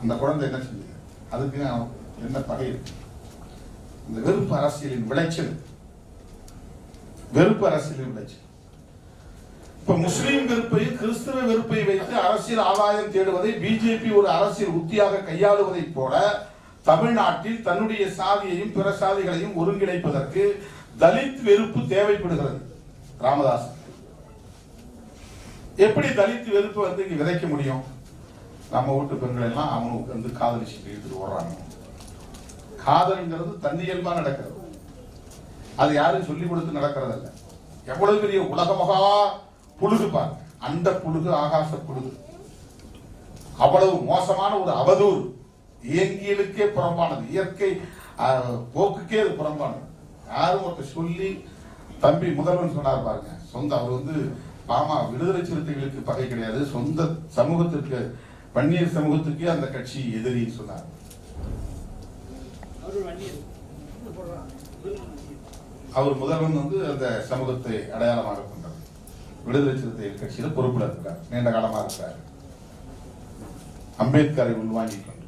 அந்த குழந்தை என்ன செஞ்சது? அதுக்கு என்ன பகை இருக்கு? இந்த வெறுப்பு அரசியலின் விளைச்சல், வெறுப்பு அரசியலின் விளைச்சல். இப்ப முஸ்லீம் வெறுப்பை, கிறிஸ்தவ வெறுப்பை வைத்து அரசியல் ஆதாயம் தேடுவதை பிஜேபி ஒரு அரசியல் உத்தியாக கையாளுவதை போல தமிழ்நாட்டில் தன்னுடைய சாதியையும் பிற சாதிகளையும் ஒருங்கிணைப்பதற்கு தலித் வெறுப்பு தேவைப்படுகிறது. ராமதாஸ் எப்படி தலித் வெறுப்பு வந்து இங்க விதைக்க முடியும்? நம்ம வீட்டு பெண்கள் எல்லாம் அவனுக்கு வந்து காதலிச்சுட்டு எடுத்துட்டு ஓடுறாங்க. காதல்ங்கிறது தன்னியல்பா நடக்கிறது, அது யாரும் சொல்லிக் கொடுத்து நடக்கிறது அல்ல. எவ்வளவு பெரிய உலகமகா புழுகு பாருங்க, அண்ட புழுகு, ஆகாச புழுகு, அவ்வளவு மோசமான ஒரு அவதூறு, இயங்கியலுக்கே புறம்பானது, இயற்கை போக்குக்கே அது புறம்பானது. யாரும் ஒருத்தர் சொல்லி, தம்பி முதல்வன் சொன்னார் பாருங்க, சொந்த அவர் வந்து பாமா விடுதலை சிறுத்தைகளுக்கு பகை கிடையாது, சொந்த சமூகத்திற்கு, வன்னியர் சமூகத்துக்கே அந்த கட்சி எதிரின்னு சொன்னார். அவர் முதல்வன் வந்து அந்த சமூகத்தை அடையாளமாக கொண்டார். விடுதலை சிறுத்தைகள் கட்சியில் பொறுப்பில் இருக்கிறார், நீண்ட காலமாக இருக்கிறார். அம்பேத்கரை உள்வாங்கிக் கொண்டு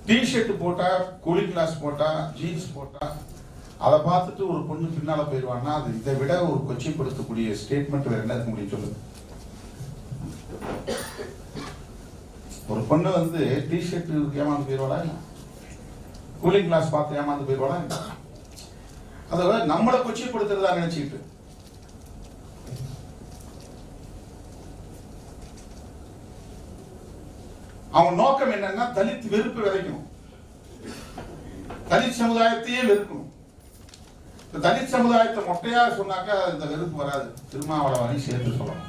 டிஷர்ட் போட்டா, கூலிங் கிளாஸ் போட்டா, ஜீன்ஸ் போட்டா அதை பார்த்துட்டு ஒரு பொண்ணு பின்னால போயிடுவான்னா அது இதை விட ஒரு கொச்சைப்படுத்தக்கூடிய ஸ்டேட்மெண்ட் வேற என்ன இருக்க முடியும் சொல்லுங்க. ஒரு பொண்ணு வந்து டிஷர்ட் ஏமாந்து போயிடுவாளா, கூலிங் கிளாஸ் பார்த்து ஏமாந்து போயிடுவாளா? அதை நம்மளை கொச்சைப்படுத்துறதா நினைச்சுக்கிட்டு அவன் நோக்கம் என்னன்னா தலித் வெறுப்பு விதைக்கணும், தலித் சமுதாயத்தையே வெறுக்கணும். தலித் சமுதாயத்தை மொட்டையா சொன்னாக்கா இந்த வெறுப்பு வராது. திருமாவளவனையும் சேர்த்து சொல்லணும்.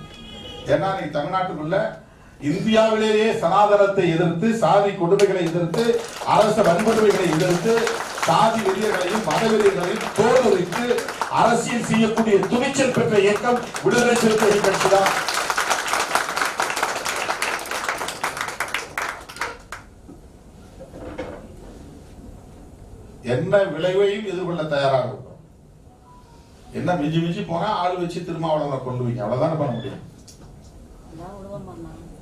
ஏன்னா நீ தமிழ்நாட்டுக்குள்ள இந்தியாவிலேயே சனாதனத்தை எதிர்த்து, சாதி கொடுமைகளை எதிர்த்து, அரச வன்முறைகளை எதிர்த்து, சாதி வெறியர்களையும் மத வெறியர்களையும் தோற்கடித்து அரசியல் செய்யக்கூடிய துணிச்சல் பெற்ற இயக்கம் விடுதலை சிறுத்தைகள் கட்சி தான். என்ன விளைவையும் எதிர்கொள்ள தயாராக இருக்கும். என்ன மிஞ்சி மிஞ்சி போனா ஆள் வச்சு திருமாவளவனை கொண்டு வைங்க, அவ்வளவுதானே பண்ண முடியும்.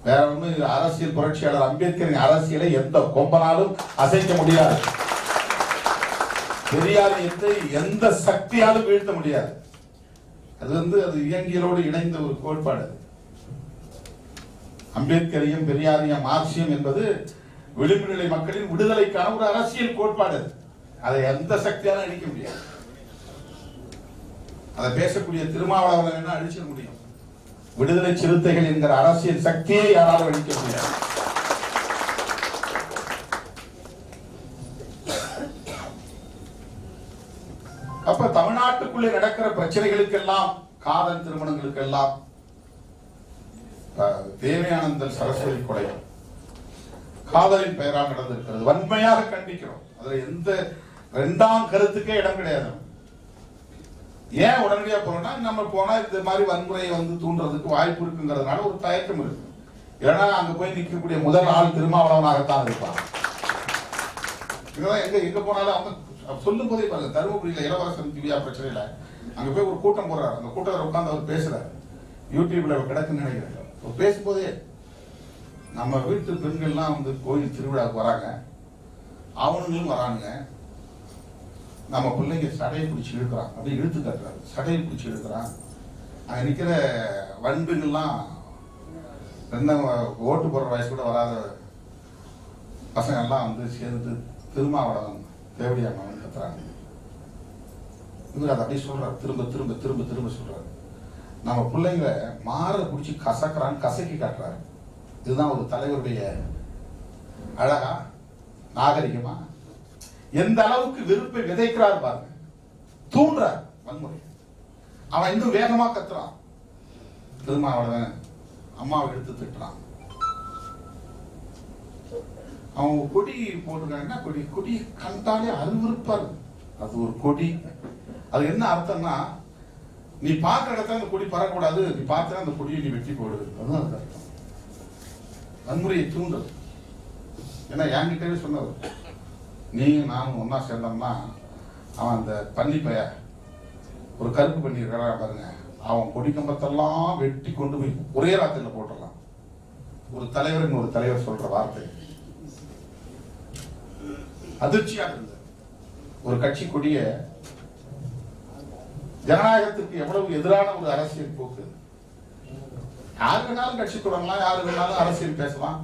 வேற ஒண்ணு. அரசியல் புரட்சியாளர் அம்பேத்கரின் அரசியலை எந்த கொம்பனாலும் அசைக்க முடியாது. பெரியாரியத்தை எந்த சக்தியாலும் வீழ்த்த முடியாது. அது இயங்கியலோடு இணைந்த ஒரு கோட்பாடு. அம்பேத்கரியம், பெரியாரியம், மார்க்சியம் என்பது விளிம்பு நிலை மக்களின் விடுதலைக்கான ஒரு அரசியல் கோட்பாடு. அதை எந்த சக்தியாலும் அழிக்க முடியாது. அதை பேசக்கூடிய திருமாவளவன் என்ன அழிச்சிட முடியும்? விடுதலை சிறுத்தைகள் என்கிற அரசியல் சக்தியை யாராலும் அழிக்க முடியாது. அப்ப தமிழ்நாட்டுக்குள்ளே நடக்கிற பிரச்சனைகளுக்கெல்லாம், காதல் திருமணங்களுக்கெல்லாம், தேவயானந்தன் சரஸ்வதி கொலை காதலின் பெயரால் நடந்திருக்கிறது. வன்மையாக கண்டிக்கிறோம். அதுல எந்த இரண்டாம் கருத்துக்கே இடம் கிடையாது. ஏன் உடனடியா போறோம்னா, நம்ம போனா இந்த மாதிரி வன்முறையை தூண்டுறதுக்கு வாய்ப்பு இருக்குங்கிறதுனால ஒரு தயக்கம் இருக்கு. ஏன்னா அங்க போய் நிற்கக்கூடிய முதல் ஆள் திருமாவளவனாகத்தான் இருப்பான். எங்க போனாலும் அவங்க சொல்லும் போதே பாருங்க, தருமபுரியில இளவரசன் திவ்யா பிரச்சனையில அங்க போய் ஒரு கூட்டம் போடுறாரு. அந்த கூட்டத்தில் உட்கார்ந்து அவர் பேசுறாரு. யூடியூப்ல கிடக்குன்னு நினைக்கிறேன். பேசும்போதே நம்ம வீட்டு பெண்கள்லாம் கோயில் திருவிழாவுக்கு வராங்க, அவனுங்களும் வரானுங்க. நம்ம பிள்ளைங்க சடையை பிடிச்சி இழுக்கிறான், அப்படி இழுத்து கட்டுறாரு. சடையை பிடிச்சி இழுக்கிறான். அங்க நிக்கிற வண்டுகள்லாம் என்ன ஓட்டு போடுற வயசு கூட வராத பசங்க எல்லாம் சேர்ந்து திருமாவளவன் தேவடியாமன் கத்துறாங்க. இவர் அதை அப்படியே சொல்றாரு, திரும்ப திரும்ப திரும்ப திரும்ப சொல்றாரு. நம்ம பிள்ளைங்க மாற பிடிச்சி கசக்கிறான்னு கசக்கி காட்டுறாரு. இதுதான் ஒரு தலைவருடைய அழகா, நாகரிகமா? எந்த அளவுக்கு வெறுப்பை விதைக்கிறார் பாருங்க, தூண்டுறார் வன்முறை. அவன் இன்னும் வேகமா கத்துறான். திருமாவளவன் அம்மாவை எடுத்து திட்டுறான். அவங்க கொடி போட்டிருக்காங்கன்னா, கொடி கண்டாலே அருவருப்பா இருக்கு. அது ஒரு கொடி. அது என்ன அர்த்தம்னா, நீ பார்க்கிற இடத்துல அந்த கொடி பறக்கூடாது, நீ பார்த்தா அந்த கொடியை நீ வெட்டி போடுது. அதுதான் அது அர்த்தம். வன்முறையை தூண்டது. ஏன்னா என்கிட்டவே சொன்னவர், நீ நானும் ஒன்னா சேர்ந்தோம்னா அவன் அந்த பன்னி பைய ஒரு கருப்பு பண்ணி இருக்கிறா பாருங்க, அவன் கொடி கம்பத்தெல்லாம் வெட்டி கொண்டு போய் ஒரே ராத்திரில போட்டுடலாம். ஒரு தலைவர் ஒரு தலைவர் சொல்ற வார்த்தை அதிர்ச்சியா இருந்தது. ஒரு கட்சி கொடிய ஜனநாயகத்துக்கு எவ்வளவு எதிரான ஒரு அரசியல் போக்கு. யாரு வேணாலும் கட்சி தொடங்கலாம், யாரு வேணாலும் அரசியல் பேசலாம்.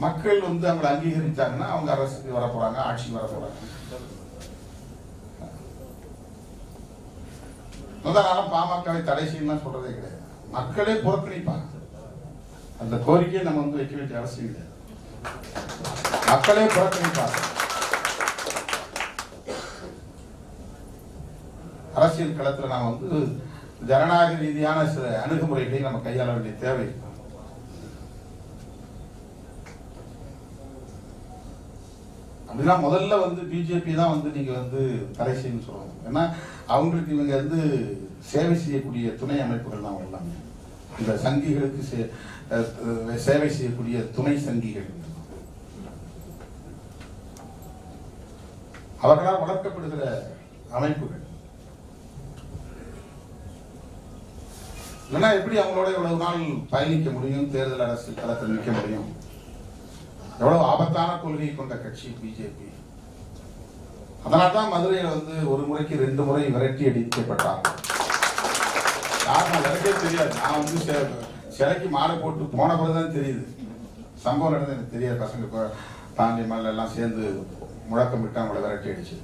மக்கள் அவங்களை அங்கீகரித்தாங்கன்னா அவங்க அரசுக்கு வர போறாங்க, ஆட்சிக்கு வர போறாங்க. முதல் காலம் பாமகவை தடை செய்யலாம் சொல்றதே கிடையாது. மக்களே புறக்கணிப்பாங்க. அந்த கோரிக்கையை நம்ம வைக்க வேண்டிய அவசியம் இல்லை. மக்களே புறக்கணிப்பாங்க. அரசியல் களத்துல நாம் ஜனநாயக ரீதியான சில அணுகுமுறைகளை நம்ம கையாள வேண்டிய தேவை. அப்படின்னா முதல்ல பிஜேபி தான் நீங்க தடை செய்யணும்னு சொல்லணும். ஏன்னா அவங்களுக்கு இவங்க சேவை செய்யக்கூடிய துணை அமைப்புகள் தான் எல்லாமே. இந்த சங்கிகளுக்கு சேவை செய்யக்கூடிய துணை சங்கிகள். அவர்களால் வளர்க்கப்படுகிற அமைப்புகள். இல்லைன்னா எப்படி அவங்களோட இவ்வளவு நாள் பயணிக்க முடியும், தேர்தல் அரசியல் களத்தில் நிற்க முடியும்? எவ்வளவு ஆபத்தான கொள்கை கொண்ட கட்சி பிஜேபி. அதனால்தான் மதுரையில் ஒரு முறைக்கு 2 முறை விரட்டி அடிக்கப்பட்டார்கள். யாரும் எனக்கே தெரியாது. நான் சிலைக்கு மாலை போட்டு போன பிறகுதான் தெரியுது சம்பவம் நடந்து. எனக்கு தெரியாது. பசங்க பாண்டி மல்ல எல்லாம் சேர்ந்து முழக்கமிட்டு அவங்களை விரட்டி அடிச்சு.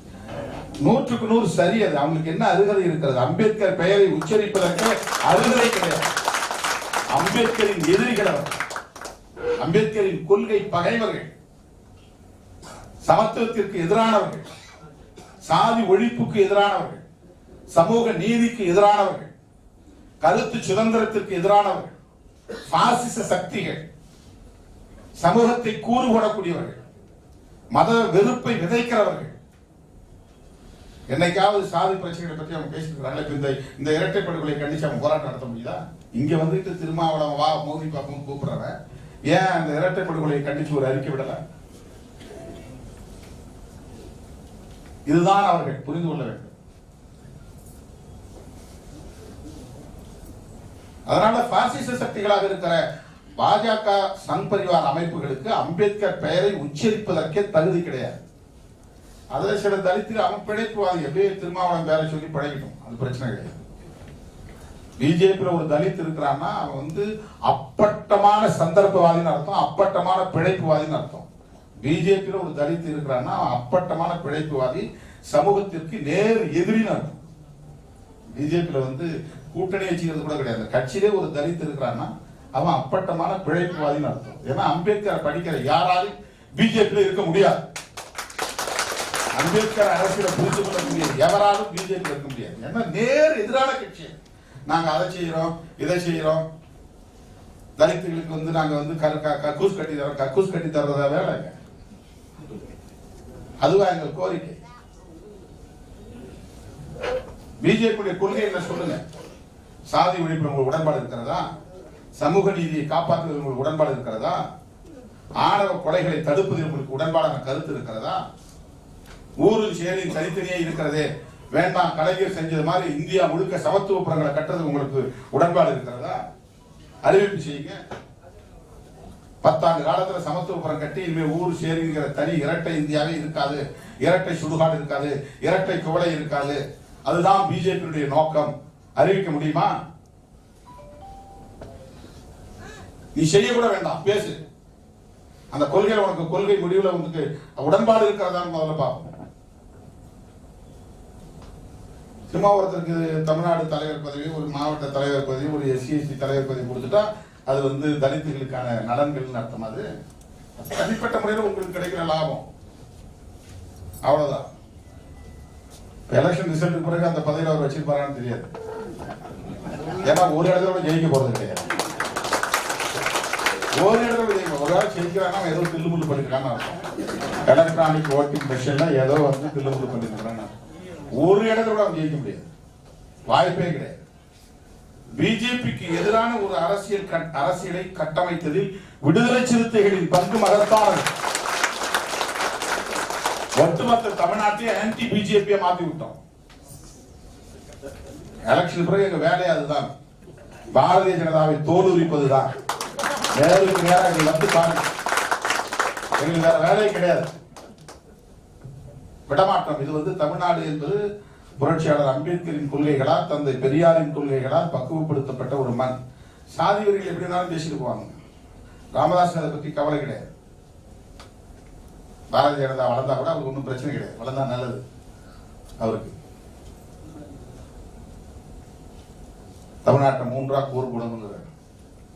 100க்கு 100 சரி. அது அவங்களுக்கு என்ன அருகதை இருக்கிறது? அம்பேத்கர் பெயரை உச்சரிப்பதற்கு அருகதை கிடையாது. அம்பேத்கரின் எதிரிகள் அவர். அம்பேத்கரின் கொள்கை பகைவர்கள், சமத்துவத்திற்கு எதிரானவர்கள், சாதி ஒழிப்புக்கு எதிரானவர்கள், சமூக நீதிக்கு எதிரானவர்கள், கருத்து சுதந்திரத்திற்கு எதிரானவர்கள், பாசிச சக்திகள், சமூகத்தை கூறு போடக்கூடியவர்கள், மத வெறுப்பை விதைக்கிறவர்கள். என்னைக்காவது சாதி பிரச்சனைகளை பற்றி அவங்க பேசிக்கிறாங்க. இந்த இரட்டை படுகொலை கண்டிச்சு அவங்க போராட்டம் நடத்த முடியுதா? இங்க வந்துட்டு திருமாவளவன் வா மோதி பார்ப்போம் கூப்பிடுறவன் ஏன் அந்த இரட்டை படுகொலையை கண்டிச்சு ஒரு அறிக்கை விடல? இதுதான் அவர்கள் புரிந்து கொள்ள வேண்டும். அதனால பாசிச சக்திகளாக இருக்கிற பாஜக சங் பரிவார் அமைப்புகளுக்கு அம்பேத்கர் பெயரை உச்சரிப்பதற்கே தகுதி கிடையாது. அதுல சில தலித்துக்கு அவன் பிழைப்புவாதி எப்படியே திருமாவளவன் பேரை சொல்லி பிழைக்கட்டும், அது பிரச்சனை கிடையாது. பிஜேபியில ஒரு தலித் இருக்கிறான்னா அவன் அப்பட்டமான சந்தர்ப்பவாதின்னு அர்த்தம், அப்பட்டமான பிழைப்புவாதின்னு அர்த்தம். பிஜேபியில ஒரு தலித் இருக்கிறான்னா அவன் அப்பட்டமான பிழைப்புவாதி, சமூகத்திற்கு நேர் எதிரின்னு அர்த்தம். பிஜேபியில கூட்டணி வச்சுக்கிறது கூட கிடையாது. கட்சியிலே ஒரு தலித் இருக்கிறான்னா அவன் அப்பட்டமான பிழைப்புவாதின்னு அர்த்தம். ஏன்னா அம்பேத்கர் படிக்கிற யாராலும் பிஜேபியில இருக்க முடியாது. அம்பேத்கர் அரசியலை புரிந்து கொள்ளக்கூடிய எவராலும் பிஜேபி இருக்க முடியாது. ஏன்னா நேர் எதிரான கட்சி. நாங்க அதை செய்யறோம், இதை செய்யறோம், தலித்துகளுக்கு நாங்க கக்கூஸ் கட்டி தரோம். கக்கூஸ் கட்டி தர்றதா வேலைங்க? அதுவா எங்கள் கோரிக்கை? பிஜேபி கொள்கை என்ன சொல்லுங்க? சாதி ஒழிப்பு உங்களுக்கு உடன்பாடு இருக்கிறதா? சமூக நீதியை காப்பாற்றுவதில் உங்களுக்கு உடன்பாடு இருக்கிறதா? ஆணவ கொலைகளை தடுப்பதில் உங்களுக்கு உடன்பாடான கருத்து இருக்கிறதா? ஊரில் சேரி தனித்தனியே இருக்கிறதே வேண்டாம், கலைஞர் செஞ்சது மாதிரி இந்தியா முழுக்க சமத்துவப்புறங்களை கட்டுறது உங்களுக்கு உடன்பாடு இருக்கிறதா? அறிவிப்பு செய்யுங்க. 10 ஆண்டு காலத்துல சமத்துவப்புறம் கட்டி இனிமேல் ஊர் சேரிங்கிற தனி இரட்டை இந்தியாவே இருக்காது, இரட்டை சுடுகாடு இருக்காது, இரட்டை குவளை இருக்காது. அதுதான் பிஜேபியுடைய நோக்கம். அறிவிக்க முடியுமா? நீ செய்ய கூட வேண்டாம், பேசு. அந்த கொள்கையில உனக்கு கொள்கை முடிவுல உடன்பாடு இருக்கிறதா முதல்ல பார்ப்போம். சும்மா ஒருத்தருக்கு தமிழ்நாடு தலைவர் பதவி, ஒரு மாவட்ட தலைவர் பதவி, ஒரு SC/ST தலைவர் பதவி கொடுத்துட்டா அது தலித்துகளுக்கான நலன்கள் அர்த்தம். அது தனிப்பட்ட முறையில் உங்களுக்கு கிடைக்கிற லாபம், அவ்வளவுதான். எலெக்ஷன் ரிசல்ட் பிறகு அந்த பதவியில் அவர் வச்சிருப்பாரான்னு தெரியாது. ஏன்னா ஒரு இடத்துல ஜெயிக்க போறது கிடையாது. ஒரு இடத்துல ஜெயிக்க ஒரு ஆள் ஜெயிக்கிறான்னா ஏதோ தில்லுமுள்ளு பண்ணிருக்கான்னு அர்த்தம். எலக்ட்ரானிக் ஓட்டிங் மிஷின்ல ஏதோ தில்லுமுள்ளு பண்ணிருக்கிறான்னு ஒரு இடத்துல அவன் ஜெயிக்க முடியாது, வாய்ப்பே கிடையாது. பிஜேபிக்கு எதிரான ஒரு அரசியலை கட்டமைத்ததில் விடுதலை சிறுத்தைகளின் பங்கு மகத்தானது. ஒட்டுமொத்த தமிழ்நாட்டையே ஆன்டி பிஜேபியை மாத்தி விட்டோம். எலெக்ஷன் பிறகு எங்க வேலையை அதுதான், பாரதிய ஜனதாவை தோலுரிப்பதுதான். நேருக்கு நேரம் பாருங்க, எங்களுக்கு வேற வேலையே கிடையாது, விடமாட்டோம். இது தமிழ்நாடு என்பது புரட்சியாளர் அம்பேத்கரின் கொள்கைகளால், தந்தை பெரியாரின் கொள்கைகளால் பக்குவப்படுத்தப்பட்ட ஒரு மண். சாதி வரிகள் எப்படினாலும் பேசிட்டு போவாங்க. ராமதாஸ் அதை பற்றி கவலை கிடையாது. பாரதிய ஜனதா வளர்ந்தா கூட அவருக்கு ஒன்றும் பிரச்சனை கிடையாது, வளர்ந்தா நல்லது அவருக்கு. தமிழ்நாட்டை 3ஆ கூறு குணம்ங்கிற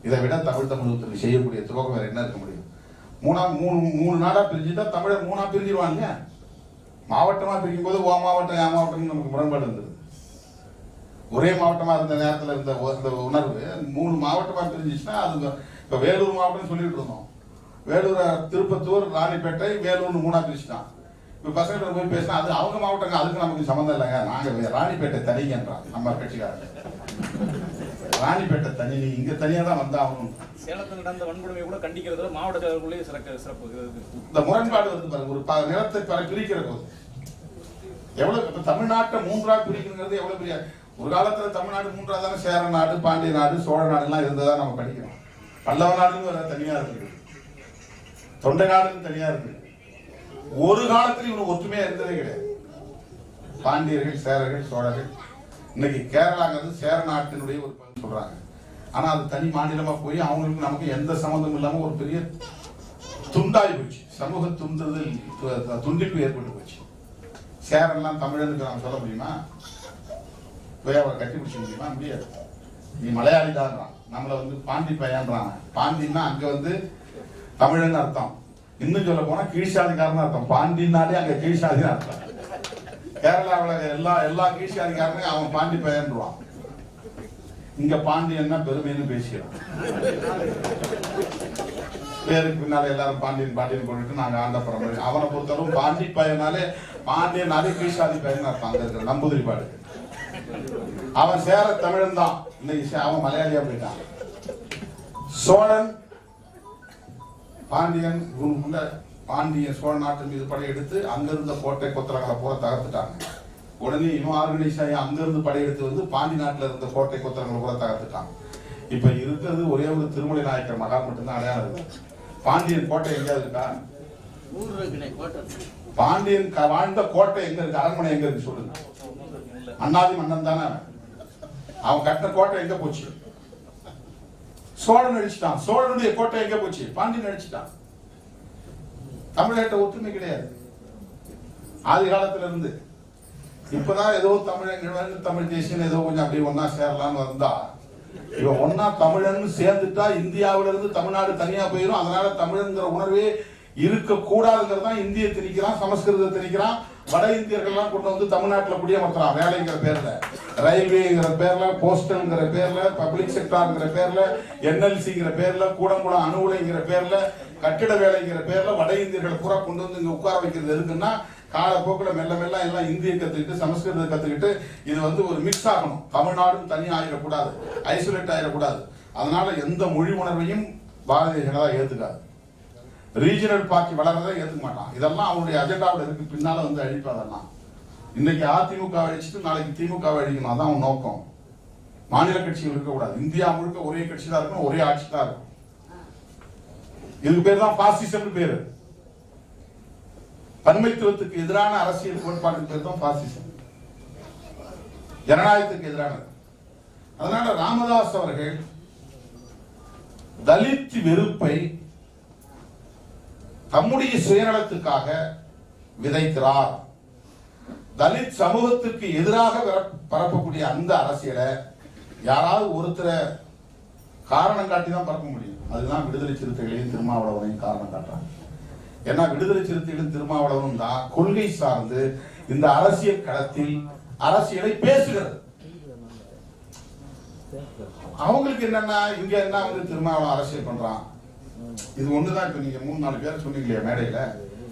இதை விட தமிழகத்துக்கு செய்யக்கூடிய துரோகம் வேற என்ன இருக்க முடியும்? 3 நாடா பிரிஞ்சுட்டா தமிழர் 3ஆ பிரிஞ்சிருவாங்க. மாவட்டமா பிரிக்கும் போது ஓ மாவட்டம் என் மாவட்டம் நமக்கு முரண்பாடு இருந்தது. ஒரே மாவட்டமா இருந்த நேரத்தில் இருந்த உணர்வு 3 மாவட்டமா பிரிஞ்சிச்சுன்னா அது இப்ப வேலூர் மாவட்டம் சொல்லிட்டு இருந்தோம். வேலூர், திருப்பத்தூர், ராணிப்பேட்டை, வேலூர்னு 3ஆ பிரிச்சுட்டான். இப்ப பசங்க போய் பேசினா அது அவங்க மாவட்டங்க, அதுக்கு நமக்கு சம்மந்தம் இல்லைங்க, நாங்க ராணிப்பேட்டை தனிங்கன்றான் நம்ம கட்சிக்காரங்க. ராணிப்பேட்டை தனி, இங்க தனியா தான் வந்தாகணும். சேலத்தில் நடந்த வன்கொடுமை கூட கண்டிக்கிறதுல மாவட்ட செயலர்களுடைய சிறப்பு. இந்த முரண்பாடு பாருங்க, ஒரு நிலத்தை பிரிக்கிற போது எவ்வளவு இப்ப தமிழ்நாட்டை மூன்றா பிரிக்கிறது எவ்வளவு பெரிய ஒரு காலத்துல தமிழ்நாடு மூன்றா தானே சேர நாடு, பாண்டிய நாடு, சோழ நாடு எல்லாம் இருந்ததா நம்ம படிக்கிறோம். பல்லவ நாடுன்னு தனியா இருக்கு, தொண்டை நாடுன்னு தனியா இருக்கு. ஒரு காலத்துல இவனுக்கு ஒற்றுமையா இருந்ததே கிடையாது. பாண்டியர்கள், சேரர்கள், சோழர்கள். இன்னைக்கு கேரளாங்கிறது சேர நாட்டினுடைய ஒரு பகுதி சொல்றாங்க. ஆனா அது தனி மாநிலமா போய் அவங்களுக்கு நமக்கு எந்த சம்மந்தமும் இல்லாம ஒரு பெரிய துண்டாய் போச்சு. சமூக துண்டிப்பு ஏற்பட்டு போச்சு. சேரன்லாம் தமிழனுக்கு நாம் சொல்ல முடியுமா? போய் அவரை கட்டி பிடிச்ச முடியுமா? முடியாது. நீ மலையாளி தான், நம்மளை பாண்டி பையன்றான். பாண்டின்னா அங்க தமிழன் அர்த்தம். இன்னும் சொல்ல போனா கீழ்சாதிக்காரன் அர்த்தம். பாண்டினாலே அங்க கீழ்சாதி அர்த்தம். கேரளாவில் எல்லா கீழ்சாதிக்காரனும் அவன் பாண்டி பையன்றான். இங்க பாண்டியன்னா பெருமைன்னு பேசிக்கிறான். பேருக்கு பின்னால எல்லாரும் பாண்டியன் பாண்டியன் போட்டு நாங்க ஆண்ட பரம்பரை. அவனை பொறுத்தளவு பாண்டி பையனாலே பாண்டியனாலே கீழ்சாதி பையன் அர்த்தம். அங்க இருக்கிற நம்பூதிரி பாடு. அவன் சேர தமிழன் தான், இன்னைக்கு அவன் மலையாளியா போயிட்டான். சோழன் பாண்டியன் பாண்டியன் சோழ நாட்டு மீது படையெடுத்து அங்கிருந்த கோட்டை கொத்தரங்களை பூரா தகர்த்துட்டாங்க. உடனே இவன் ஆர்கனைஸ் ஆகி அங்கிருந்து படையெடுத்து பாண்டி நாட்டில் இருந்த கோட்டை கொத்தரங்களை பூரா தகர்த்துட்டாங்க. இப்ப இருக்கிறது ஒரே ஒரு திருமலை நாயக்கர் மகால் மட்டும்தான் அடையாளம் இருக்கு. பாண்டியன் கோட்டை எங்கேயாவது இருக்கா? பாண்டியன் வாழ்ந்த கோட்டை எங்க இருக்கு? அரண்மனை எங்க இருக்கு சொல்லுங்க. அண்ணாதி மன்னன் தானே அவன் கட்டின கோட்டை எங்க போச்சு? சோழன் அடிச்சுட்டான். சோழனுடைய கோட்டை எங்க போச்சு? பாண்டியன் அடிச்சுட்டான். தமிழ்நாட்டை ஒற்றுமை கிடையாது ஆதி காலத்துல இருந்து. இப்பதான் ஏதோ தமிழ் தேசியம் ஏதோ கொஞ்சம் அப்படியே ஒன்னா சேரலாம்னு வந்தா, இவன் ஒன்னா தமிழன் சேர்ந்துட்டா இந்தியாவில இருந்து தமிழ்நாடு தனியா போயிடும். அதனால தமிழன்கிற உணர்வே இருக்க கூடாதுங்கிறதான் இந்திய திணிக்கிறான், சமஸ்கிருத திணிக்கிறான். வட இந்தியர்கள்லாம் கொண்டு தமிழ்நாட்டில் குடியமர்த்துறான். வேலைங்கிற பேர்ல, ரயில்வேங்கிற பேர்ல, போஸ்டல்ங்கிற பேர்ல, பப்ளிக் செக்டார்ங்கிற பேர்ல, என்எல்சிங்கிற பேர்ல, கூடங்குளம் அணு உலைங்கிற பேர்ல, கட்டிட வேலைங்கிற பேர்ல வட இந்தியர்களை பூரா கொண்டு இங்க உட்கார வைக்கிறது எதுக்குன்னா, காலப்போக்கில் மெல்ல மெல்ல எல்லாம் இந்திய கத்துக்கிட்டு சமஸ்கிருதம் கத்துக்கிட்டு இது ஒரு மிக்ஸ் ஆகணும். தமிழ்நாடும் தனியாக ஆயிடக்கூடாது, ஐசோலேட் ஆயிடக்கூடாது. அதனால எந்த மொழி உணர்வையும் பாரதிய ஜனதா ஏத்துக்காது. ரீஜனல் பார்ட்டி வளர்றதை ஏத்துக்க மாட்டான். இதெல்லாம் அவனுடைய அஜெண்டாவில் இருக்கு. பின்னால அழிப்பாதெல்லாம். இன்னைக்கு அதிமுக அழிச்சிட்டு நாளைக்கு திமுக அழிக்கணும். அதான் அவன் நோக்கம். மாநில கட்சிகள் இருக்கக்கூடாது. இந்தியா முழுக்க ஒரே கட்சி தான் இருக்கும், ஒரே ஆட்சி தான் இருக்கும். இதுக்கு பேர் தான் பாசிசம் பேரு. பன்மைத்துவத்துக்கு எதிரான அரசியல் கோட்பாட்டுக்கு பேர் தான் பாசிசம். ஜனநாயகத்துக்கு எதிரானது. அதனால ராமதாஸ் அவர்கள் தலித் வெறுப்பை தம்முடைய சுயநலத்துக்காக விதைக்கிறார். தலித் சமூகத்துக்கு எதிராக பரப்பக்கூடிய அந்த அரசியலை யாராவது ஒருத்தரை காரணம் காட்டி தான் பரப்ப முடியும். அதுதான் விடுதலை சிறுத்தைகளையும் திருமாவளவனையும் காரணம் காட்டுறாங்க. ஏன்னா விடுதலை சிறுத்தைகளும் திருமாவளவனும் தான் கொள்கை சார்ந்து இந்த அரசியல் களத்தில் அரசியலை பேசுகிறது. அவங்களுக்கு என்னன்னா இங்க என்ன திருமாவளவன் அரசியல் பண்றான், இது ஒண்ணுதான். இப்ப நீங்க 3-4 பேர் சொன்னீங்களே மேடையில,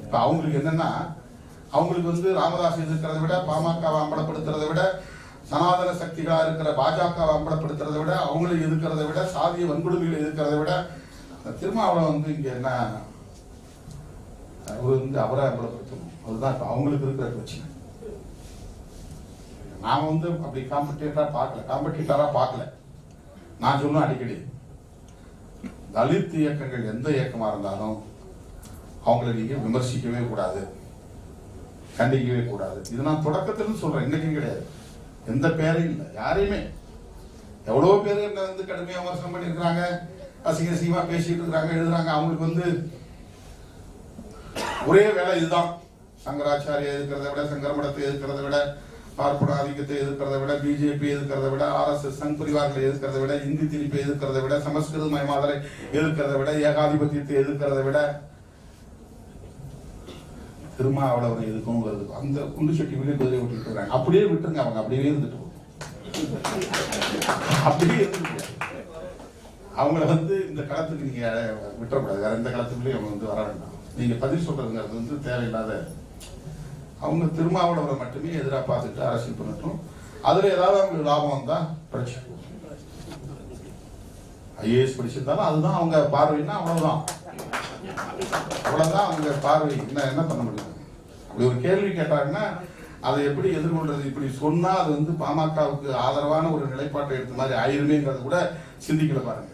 இப்ப அவங்களுக்கு என்னன்னா, அவங்களுக்கு ராமதாஸ் எதிர்க்கிறத விட, பாமகவை அம்பலப்படுத்துறதை விட, சனாதன சக்திகளா இருக்கிற பாஜகவை அம்பலப்படுத்துறதை விட, அவங்களை எதிர்க்கிறத விட, சாதிய வன்கொடுமைகளை எதிர்க்கிறத விட, திருமாவளவன் இங்க என்ன அவரை அம்பலப்படுத்தணும். அதுதான் இப்ப அவங்களுக்கு இருக்கிற பிரச்சனை. நான் அப்படி காம்படிட்டரா பார்க்கல. நான் சொன்ன அடிக்கடி தலித் இயக்கங்கள் எந்த இயக்கமா இருந்தாலும் அவங்களை நீங்க விமர்சிக்கவே கூடாது, கண்டிக்கவே கூடாது. இது நான் தொடக்கத்திலும் சொல்றேன், இன்னைக்கும் கிடையாது. எந்த பேரையும் இல்லை, யாரையுமே. எவ்வளவு பேர் என்ன கடுமையா விமர்சனம் பண்ணிருக்கிறாங்க, அசிங்கமா பேசிட்டு இருக்கிறாங்க, எழுதுறாங்க. அவங்களுக்கு ஒரே வேலை இதுதான். சங்கராச்சாரிய எதிர்க்கிறத விட, சங்கரமடத்தை எதிர்க்கிறத விட, பார்ப்பன ஆதிக்கத்தை எதிர்க்கிறத விட, பிஜேபி எதிர்க்கிறத விட, RSS சங் பரிவார்களை எதிர்க்கிறத விட, இந்தி திணிப்பை எதிர்க்கிறத விட, சமஸ்கிருத மயமாதலை எதிர்க்கிறத விட, ஏகாதிபத்தியத்தை எதிர்க்கிறத விட, திருமாவளவனை எதிர்க்கும் அந்த குண்டு சட்டி வெளியே குதிரை விட்டுட்டு இருக்காங்க. அப்படியே விட்டுருங்க, அவங்க அப்படியே இருந்துட்டு அப்படியே இருந்துட்டு அவங்கள இந்த களத்துக்கு நீங்க விட்டுறக்கூடாது. வேற எந்த களத்துக்குள்ளேயும் அவங்க வர வேண்டாம். நீங்க பதில் சொல்றதுங்கிறது தேவையில்லாத. அவங்க திருமாவளவரை மட்டுமே எதிராக பார்த்துட்டு அரசியல் பண்ணட்டும். அதுல ஏதாவது அவங்களுக்கு லாபம் வந்தா படிச்சு IAS படிச்சிருந்தாலும் அதுதான் அவங்க பார்வைன்னா அவ்வளவுதான். அவங்க பார்வை என்ன பண்ண முடியும். அப்படி ஒரு கேள்வி கேட்டாங்கன்னா அதை எப்படி எதிர்கொள்றது? இப்படி சொன்னா அது வந்து பாமகவுக்கு ஆதரவான ஒரு நிலைப்பாட்டை எடுத்த மாதிரி ஆயிருமேங்கிறத கூட சிந்திக்கல பாருங்க.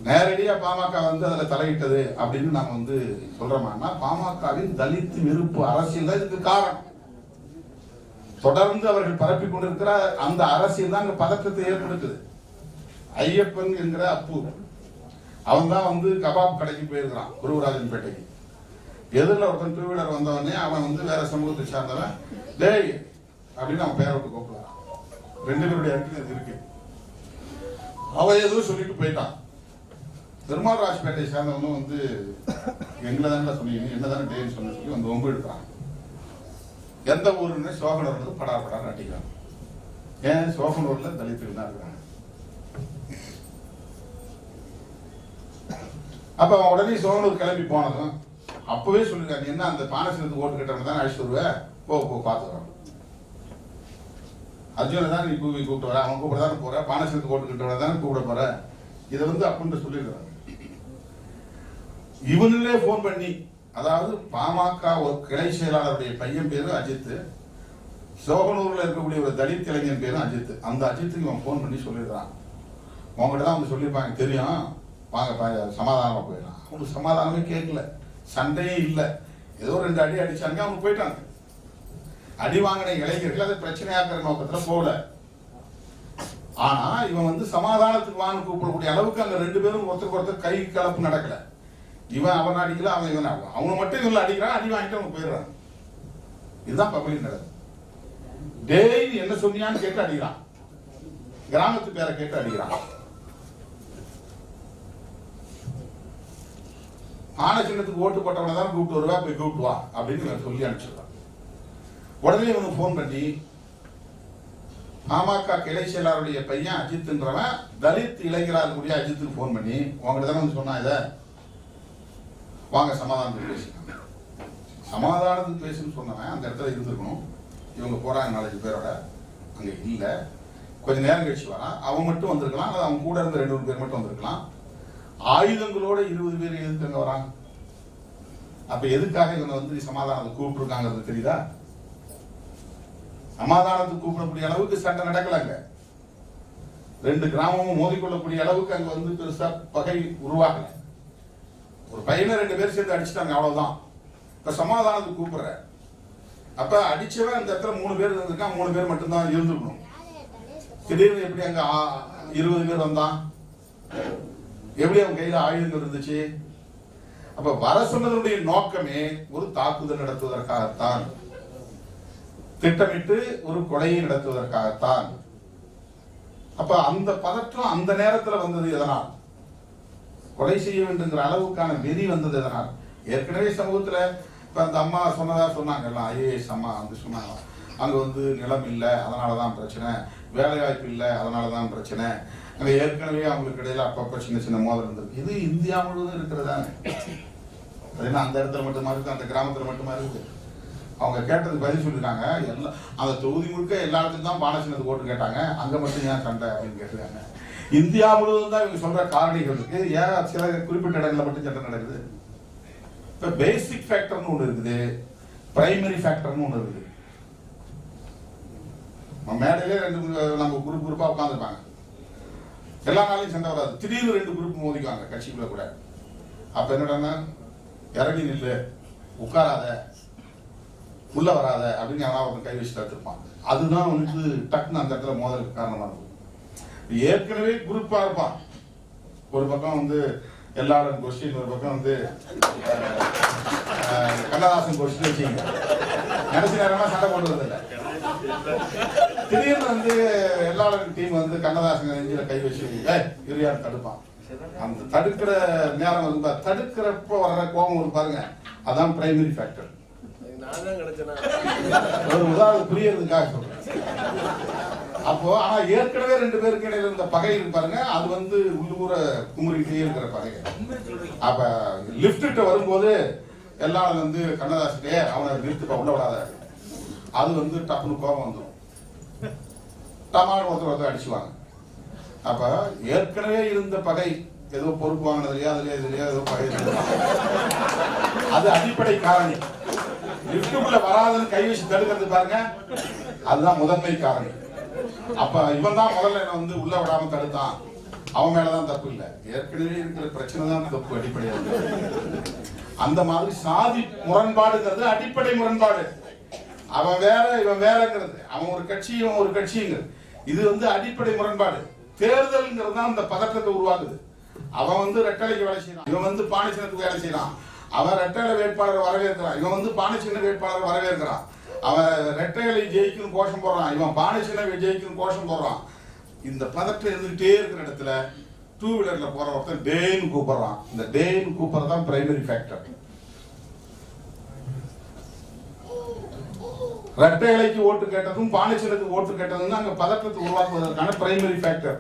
நேரடியா பாமக வந்து அதுல தலையிட்டது அப்படின்னு நாம வந்து சொல்றோம்னா, பாமகவின் தலித் வெறுப்பு அரசியல் தான் இதுக்கு காரணம். தொடர்ந்து அவர்கள் பரப்பி கொண்டிருக்கிற அந்த அரசியல் தான் பதற்றத்தை ஏற்படுத்துது. ஐயப்பன் என்கிற அப்பு அவன் தான் வந்து கபாப் கடைக்கு போயிருக்கிறான், குருவராஜன் பேட்டைக்கு. எதிரில் ஒருத்தன் டூ வீலர் வந்தவனே அவன் வந்து வேற சமூகத்தை சார்ந்தவன், டேய் அப்படின்னு அவன் பேரை விட்டு கூப்பிடுறான். 2 பேருடைய அறிக்கை இருக்கு. அவன் எதுவும் சொல்லிட்டு போயிட்டான். பெருமாள் ராஜ்பேட்டை சேர்ந்தவனும் வந்து எங்களை தானே சொன்னீங்க, என்ன தானே டேன்னு சொன்ன சொல்லி வந்து ஒம்பு எடுக்கிறான். எந்த ஊருன்னு சோகனூர் வந்து படார் அடிக்கிறான். ஏன் சோகனூர்ல தலித்துகள் தான் இருக்கிறாங்க. அப்ப அவன் உடனே சோகனூர் கிளம்பி போனதும் அப்பவே சொல்லிருக்காங்க, என்ன அந்த பானசனத்துக்கு ஓட்டு கட்டணும் தானே அழைச்சிட்டு வருவேன், போ பார்த்துக்கிறான். அர்ஜுனை தான் நீ கூப்பிட்டு வர, அவன் கூப்பிட தானே போற, பானசனத்துக்கு ஓட்டு கட்ட தானே கூப்பிட போற, இதை வந்து அப்படின்னு சொல்லியிருக்கிறாங்க. இவனுங்களே போன் பண்ணி, அதாவது பாமக ஒரு கிளை செயலாளருடைய பையன் பேரு அஜித், சோகனூர்ல இருக்கக்கூடிய ஒரு தலித் இளைஞன் பேரும் அஜித். அந்த அஜித்துக்கு இவன் போன் பண்ணி சொல்லியிருக்கான், உங்ககிட்ட தான் அவங்க சொல்லியிருப்பாங்க தெரியும், வாங்க சமாதானமா போயிடலாம். அவனுக்கு சமாதானமே கேட்கல, சண்டையே இல்லை, ஏதோ 2 அடி அடிச்சாங்க, அவங்க போயிட்டாங்க. அடி வாங்கின இளைஞர்கள் அதை பிரச்சனையாக்குற நோக்கத்துல போகல. ஆனா இவன் வந்து சமாதானத்துக்கு வாங்க கூப்பிடக்கூடிய அளவுக்கு அங்க 2 பேரும் ஒருத்தருக்கு கை கலப்பு நடக்கல. இவன் அவன் அடிக்கல, அவன் இவன் அவங்க மட்டும் இவங்க அடிக்கிறான், அடி வாங்கிட்டு அவங்க போயிடுறான். இதுதான் பப்ளிக் நடக்குது. டெய்லி என்ன சொன்னியான்னு கேட்டு அடிக்கிறான், கிராமத்து பேரை கேட்டு அடிக்கிறான். ஆன சின்னத்துக்கு ஓட்டு போட்டவனை தான் கூப்பிட்டு வருவா, போய் கூப்பிட்டு வா அப்படின்னு சொல்லி அனுப்பிச்சிடுறான். உடனே இவனுக்கு போன் பண்ணி, பாமக கிளை செயலாளருடைய பையன் அஜித்ன்றவன் தலித் இளைஞராக இருக்கக்கூடிய அஜித்துக்கு போன் பண்ணி, உங்ககிட்ட தானே வந்து சொன்னா, இதை வாங்க சமாதானத்துக்கு பேசினாங்க. சமாதானத்துக்கு பேசுன்னு சொன்னவன் அந்த இடத்துல இருந்திருக்கணும். இவங்க போறாங்க 4 பேரோட, அங்க இல்ல. கொஞ்ச நேரம் கழிச்சு வரான், அவன் மட்டும் வந்திருக்கலாம், அல்லது அவன் கூட இருந்த 2 பேர் மட்டும் வந்திருக்கலாம். ஆயுதங்களோட 20 பேர் எதுக்கு அங்க வராங்க? அப்ப எதுக்காக இவங்க வந்து சமாதானத்துக்கு கூப்பிட்டுருக்காங்கிறது தெரியுதா? சமாதானத்துக்கு கூப்பிடக்கூடிய அளவுக்கு சண்டை நடக்கலங்க. 2 கிராமமும் மோதிக்கொள்ளக்கூடிய அளவுக்கு அங்க வந்து பெருசா பகை உருவாகல. ஒரு பையனை 2 பேர் சேர்ந்து அடிச்சுட்டாங்க, அவ்வளவுதான். இப்ப சமாதானத்துக்கு கூப்பிடுற, அப்ப அடிச்சவன் அந்த இடத்துல 3 பேர் இருந்திருக்கான், 3 பேர் மட்டும்தான் இருந்திருக்கணும். திடீர்னு எப்படி அங்க 20 பேர் வந்தான்? எப்படி அவன் கையில ஆயுதங்கள் இருந்துச்சு? அப்ப வர சொன்னதனுடைய நோக்கமே ஒரு தாக்குதல் நடத்துவதற்காகத்தான், திட்டமிட்டு ஒரு கொலையை நடத்துவதற்காகத்தான். அப்ப அந்த பதற்றம் அந்த நேரத்தில் வந்தது எதனால்? கொலை செய்ய வேண்டுங்கிற அளவுக்கான வெறி வந்தது எதனால்? ஏற்கனவே சமூகத்துல இப்ப அந்த அம்மா சொன்னதா சொன்னாங்க, எல்லாம் ஐஏஎஸ் அம்மா வந்து சொன்னாங்க, அங்க வந்து நிலம் இல்லை அதனாலதான் பிரச்சனை, வேலை வாய்ப்பு இல்லை அதனாலதான் பிரச்சனை, அங்க ஏற்கனவே அவங்களுக்கு இடையில அப்பப்ப சின்ன சின்ன மோதல் இருந்திருக்கு. இது இந்தியா முழுவதும் இருக்கிறதானே. அது என்ன அந்த இடத்துல மட்டுமா இருக்கு, அந்த கிராமத்துல மட்டுமா இருக்கு? அவங்க கேட்டதுக்கு பதில் சொல்லிருக்காங்க, எல்லாம் அந்த தொகுதி முழுக்க எல்லா இடத்துக்கும் தான் பானசினத்துக்கு ஓட்டு கேட்டாங்க, அங்க மட்டும் ஏன் சண்டை அப்படின்னு கேட்டிருக்காங்க. இந்தியா முழுவதும் தான் இவங்க சொல்ற காரணிகள் இருக்கு, ஏன் சில குறிப்பிட்ட இடங்கள்ல மட்டும் சண்டை நடக்குது? இப்ப பேசிக் ஃபேக்டர்னு ஒண்ணு இருக்குது, பிரைமரி ஃபேக்டர்னு ஒண்ணு இருக்குது. மேடையிலே 2 நம்ம குரூப்பா உட்காந்துருப்பாங்க, எல்லா நாளையும் சண்டை வராது, திடீர்னு 2 குரூப் மோதிக்குவாங்க கட்சிக்குள்ள கூட. அப்ப என்னடா, இறங்கி நில்லு, உட்காராத, உள்ள வராத அப்படின்னு யாராவது கை வச்சு தடுத்திருப்பான். அதுதான் வந்து டக்குன்னு அந்த இடத்துல மோதலுக்கு காரணமா இருக்கும். ஏற்கனவே குரூப்பா இருப்பான், ஒரு பக்கம் வந்து எல்லாரும் கொஸ்டின், ஒரு பக்கம் வந்து கண்ணதாசன் கொஸ்டின் வச்சுங்க, நினைச்ச நேரமா சண்டை போடுறது இல்லை. திடீர்னு வந்து எல்லாரும் டீம் வந்து கண்ணதாசன் நெஞ்சில கை வச்சு இரியான்னு தடுப்பான். அந்த தடுக்கிற நேரம் வந்து தடுக்கிறப்ப வர்ற கோபம் ஒரு பாருங்க, அதான் பிரைமரி ஃபேக்டர். ஒரு உதாரணம் புரியறதுக்காக சொல்றேன். அப்போ ஆனா ஏற்கனவே 2 பேருக்கு இடையில இருந்த பகை இருக்கு பாருங்க, அது வந்து உள்ளூர குமுறிட்டே இருக்கிற பகை. அப்ப லிப்ட் வரும்போது எல்லாரும் வந்து கண்ணதாசனே அவனை நிறுத்துப்பா, உள்ள விடாத, அது வந்து டப்புனு கோபம் வந்துடும், டமால் ஒருத்தர் அடிச்சுவாங்க. அப்ப ஏற்கனவே இருந்த பகை, ஏதோ பொறுப்பு வாங்கினதுலயா அதுலயே இதுலயா ஏதோ பகை, அது அடிப்படை காரணி. லிப்டுக்குள்ள வராதுன்னு கை வச்சு தடுக்கிறது பாருங்க, அதுதான் முதன்மை காரணம். அப்ப இவன் தான் முதல்ல என்ன வந்து உள்ள விடாம தடுத்தான், அவன் மேலதான் தப்பு இல்லை, ஏற்கனவே இருக்கிற பிரச்சனை தான் தப்பு அடிப்படையாக. அந்த மாதிரி சாதி முரண்பாடுங்கிறது அடிப்படை முரண்பாடு. அவன் வேற இவன் வேறங்கிறது, அவன் ஒரு கட்சி இவன் ஒரு கட்சிங்கிறது, இது வந்து அடிப்படை முரண்பாடு. தேர்தல்ங்கிறது தான் அந்த பதற்றத்தை உருவாக்குது. அவன் வந்து ரெட்டலைக்கு வேலை செய்யறான், இவன் வந்து பாணிச்சின்னத்துக்கு வேலை செய்யறான். அவன் ரெட்டலை வேட்பாளர் வரவேற்கிறான், இவன் வந்து பாணிச்சின்ன வேட்பாளர் வரவேற்கிறான். அவன் ரெட்டைகளை ஜெயிக்கணும் கோஷம் போடுறான், இவன் பாணிச்சின்ன ஜெயிக்கணும் கோஷம் போடுறான். இந்த பதற்றம் இருந்துகிட்டே இருக்கிற இடத்துல டூ வீலர்ல போற ஒருத்தன் டேன்னு கூப்பிடுறான். இந்த டேன்னு கூப்பிடுறது தான் பிரைமரி ஃபேக்டர். ரெட்டைகளுக்கு ஓட்டு கேட்டதும் பாணிச்சின்னத்துக்கு ஓட்டு கேட்டதும் அங்க பதற்றத்தை உருவாக்குவதற்கான பிரைமரி ஃபேக்டர்.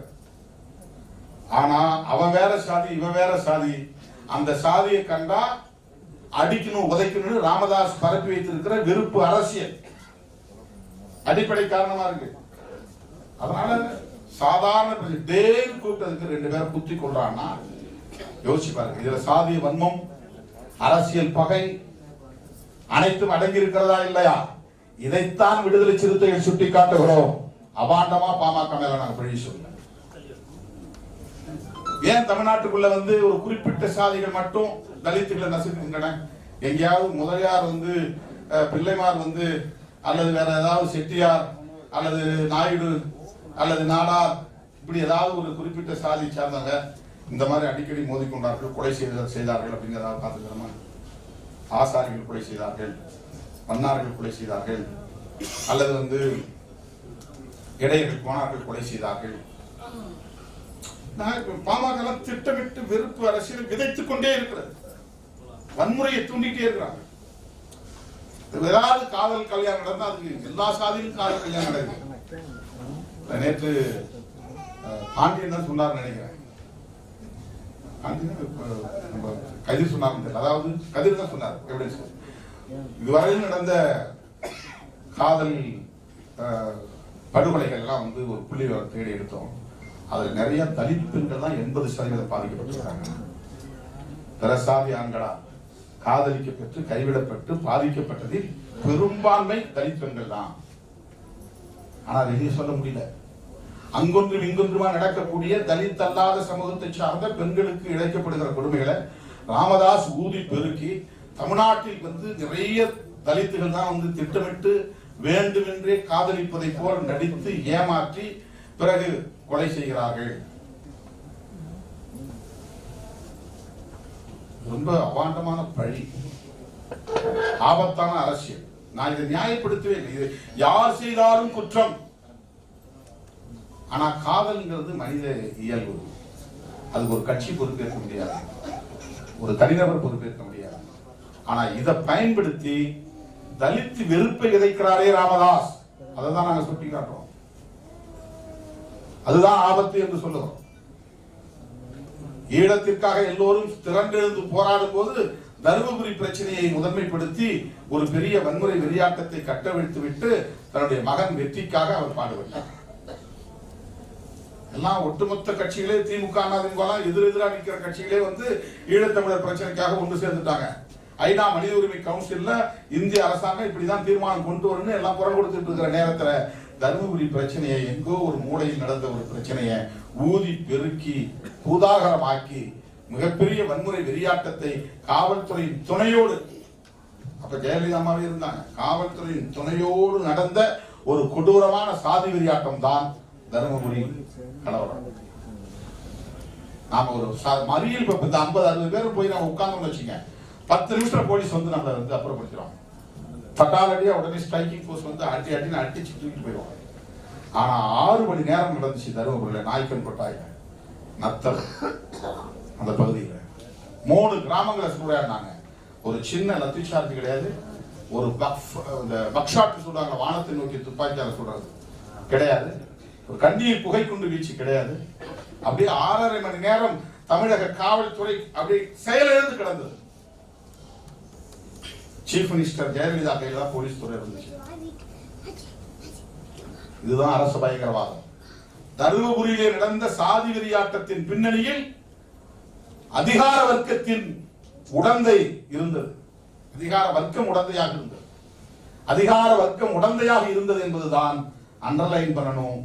ஆனா அவன் வேற சாதி இவன் வேற சாதி, அந்த சாதியை கண்டா அடிக்கணும் உதைக்கணும்னு ராமதாஸ் பரப்பி வைத்திருக்கிற வெறுப்பு அரசியல் அடிப்படை காரணமா இருக்கு. அதனால சாதாரண டேன்னு கூப்பிட்டதுக்கு 2 பேரை குத்தி கொள்றான்னா யோசிச்சு பாருங்க. இதுல சாதிய வன்மம், அரசியல் பகை அனைத்தும் அடங்கி இருக்கிறதா இல்லையா? இதைத்தான் விடுதலை சிறுத்தைகள் சுட்டி காட்டுகிறோம். அபாண்டமா பாமக மேல நாங்க பழி சொல்ல. ஏன் தமிழ்நாட்டுக்குள்ள வந்து ஒரு குறிப்பிட்ட சாதிகள் மட்டும் தலித்துகளை நசுக்குகின்றன? எங்கேயாவது முதலியார் வந்து பிள்ளைமார் வந்து அல்லது வேற ஏதாவது செட்டியார் அல்லது நாயுடு அல்லது நாடார் இப்படி ஏதாவது ஒரு குறிப்பிட்ட சாதி சார்ந்தவங்க இந்த மாதிரி அடிக்கடி மோதிக்கொண்டார்கள், கொலை செய்தார்கள் அப்படிங்கிறத பார்த்துக்கிறோமா? ஆசாரிகள் கொலை செய்தார்கள், மன்னார்கள் கொலை செய்தார்கள், அல்லது வந்து இடையர்கள் கோணார்கள் கொலை செய்தார்கள். பாமக திட்டமிட்டு வெறுப்பு அரசியல் விதைத்துக் கொண்டே இருக்கிறது, வன்முறையை தூண்டிட்டே இருக்கிறாங்க. ஏதாவது காதல் கல்யாணம் நடந்தா அதுக்கு எல்லா சாதியிலும் காதல் கல்யாணம் நடக்குது. நேற்று பாண்டியன் தான் சொன்னார் நினைக்கிறேன், கதிர் சொன்னார், அதாவது கதிர் தான் சொன்னார். எவிடன்ஸ் இதுவரையில் நடந்த காதல் படுகொலைகள் எல்லாம் வந்து ஒரு புள்ளி தேடி எடுத்தோம். அதுல நிறைய தலித் பெண்கள் தான் 80% பாதிக்கப்பட்டிருக்காங்க. பிறசாதி ஆண்களா காதலிக்கப்பட்டு கைவிடப்பட்டு பாதிக்கப்பட்டதில் பெரும்பான்மை தலித் பெண்கள் தான். ஆனா வெளியே சொல்ல முடியல. அங்கொன்றும் இங்கொன்றுமா நடக்கக்கூடிய தலித் அல்லாத சமூகத்தை சார்ந்த பெண்களுக்கு இழைக்கப்படுகிற கொடுமைகளை ராமதாஸ் ஊதி பெருக்கி தமிழ்நாட்டில் வந்து நிறைய தலித்துகள் தான் வந்து திட்டமிட்டு வேண்டுமென்றே காதலிப்பதை போல் நடித்து ஏமாற்றி பிறகு கொலை செய்கிறார்கள். ரொம்ப அபாண்டமான பழி, ஆபத்தான அரசியல். நான் இதை நியாயப்படுத்தவே இல்லை. இது யார் செய்தாலும் குற்றம். ஆனா காதல்ங்கிறது மனித இயல்பு. அதுக்கு ஒரு கட்சி பொறுப்பேற்க முடியாது, ஒரு தனிநபர் பொறுப்பேற்க முடியாது. ஆனா இதை பயன்படுத்தி தலித் வெறுப்பை விதைக்கிறாரே ராமதாஸ், அதை தான் நாங்க சுட்டி காட்டுறோம். அதுதான் ஆபத்து என்று சொல்லுகிறோம். ஈழத்திற்காக எல்லோரும் திரண்டெழுந்து போராடும் போது தருமபுரி பிரச்சனையை முதன்மைப்படுத்தி ஒரு பெரிய வன்முறை வெறியாட்டத்தை கட்டவிழ்த்து விட்டு தன்னுடைய மகன் வெற்றிக்காக அவர் பாடுபட்டார். எல்லாம் ஒட்டுமொத்த கட்சிகளே திமுக எதிரெதிராக நிற்கிற கட்சிகளே வந்து ஈழத்தமிழர் பிரச்சனைக்காக ஒன்று சேர்ந்துட்டாங்க. ஐநா மனித உரிமை கவுன்சில்ல இந்திய அரசாங்கம் இப்படிதான் தீர்மானம் கொண்டு வரணும்னு எல்லாம் குரல் கொடுத்துட்டு இருக்கிற நேரத்துல தருமபுரி பிரச்சனையை, எங்கோ ஒரு மூலையில் நடந்த ஒரு பிரச்சனையை ஊதி பெருக்கி பூதாகரமாக்கி மிகப்பெரிய வன்முறை வெறியாட்டத்தை காவல்துறையின் துணையோடு, அப்ப ஜெயலலிதா அம்மாவே இருந்தாங்க, காவல்துறையின் துணையோடு நடந்த ஒரு கொடூரமான சாதி வெறியாட்டம் தான் தருமபுரி கலவரம். நாம ஒரு மறியல் 50-60 பேர் போய் நம்ம உட்கார்ந்தோம்னு வச்சுங்க, 10 நிமிஷம் போலீஸ் வந்து நம்மளை வந்து அப்புறப்படுத்திடுவாங்க. பட்டாளடியா உடனே ஸ்ட்ரைக்கிங் போர்ஸ் வந்து அடிச்சு தூக்கிட்டு போயிடுவாங்க. ஆனா 6 மணி நேரம் நடந்துச்சு தருமபுரியில, நாய்க்கன் கொட்டாய் நத்தல் அந்த பகுதியில் 3 கிராமங்களை சூறையாடினாங்க. ஒரு சின்ன லத்தி சார்ஜ் கிடையாது, ஒரு பக்ஷாட் சொல்றாங்க, வானத்தை நோக்கி துப்பாக்கியால சொல்றது கிடையாது, ஒரு கண்ணீர் புகை குண்டு வீச்சு கிடையாது. அப்படியே 6.5 மணி நேரம் தமிழக காவல்துறை அப்படியே செயலிழந்து கிடந்தது. சீஃப் மினிஸ்டர் ஜெயலலிதா கையில் தான் போலீஸ் துறை இருந்துச்சு. இதுதான் அரசு பயங்கரவாதம். தருமபுரியிலே நடந்த சாதி வெறியாட்டத்தின் பின்னணியில் அதிகார வர்க்கத்தின் உடந்தை இருந்தது, அதிகார வர்க்கம் உடந்தையாக இருந்தது. அதிகார வர்க்கம் உடந்தையாக இருந்தது என்பதுதான் அண்டர்லைன் பண்ணணும்.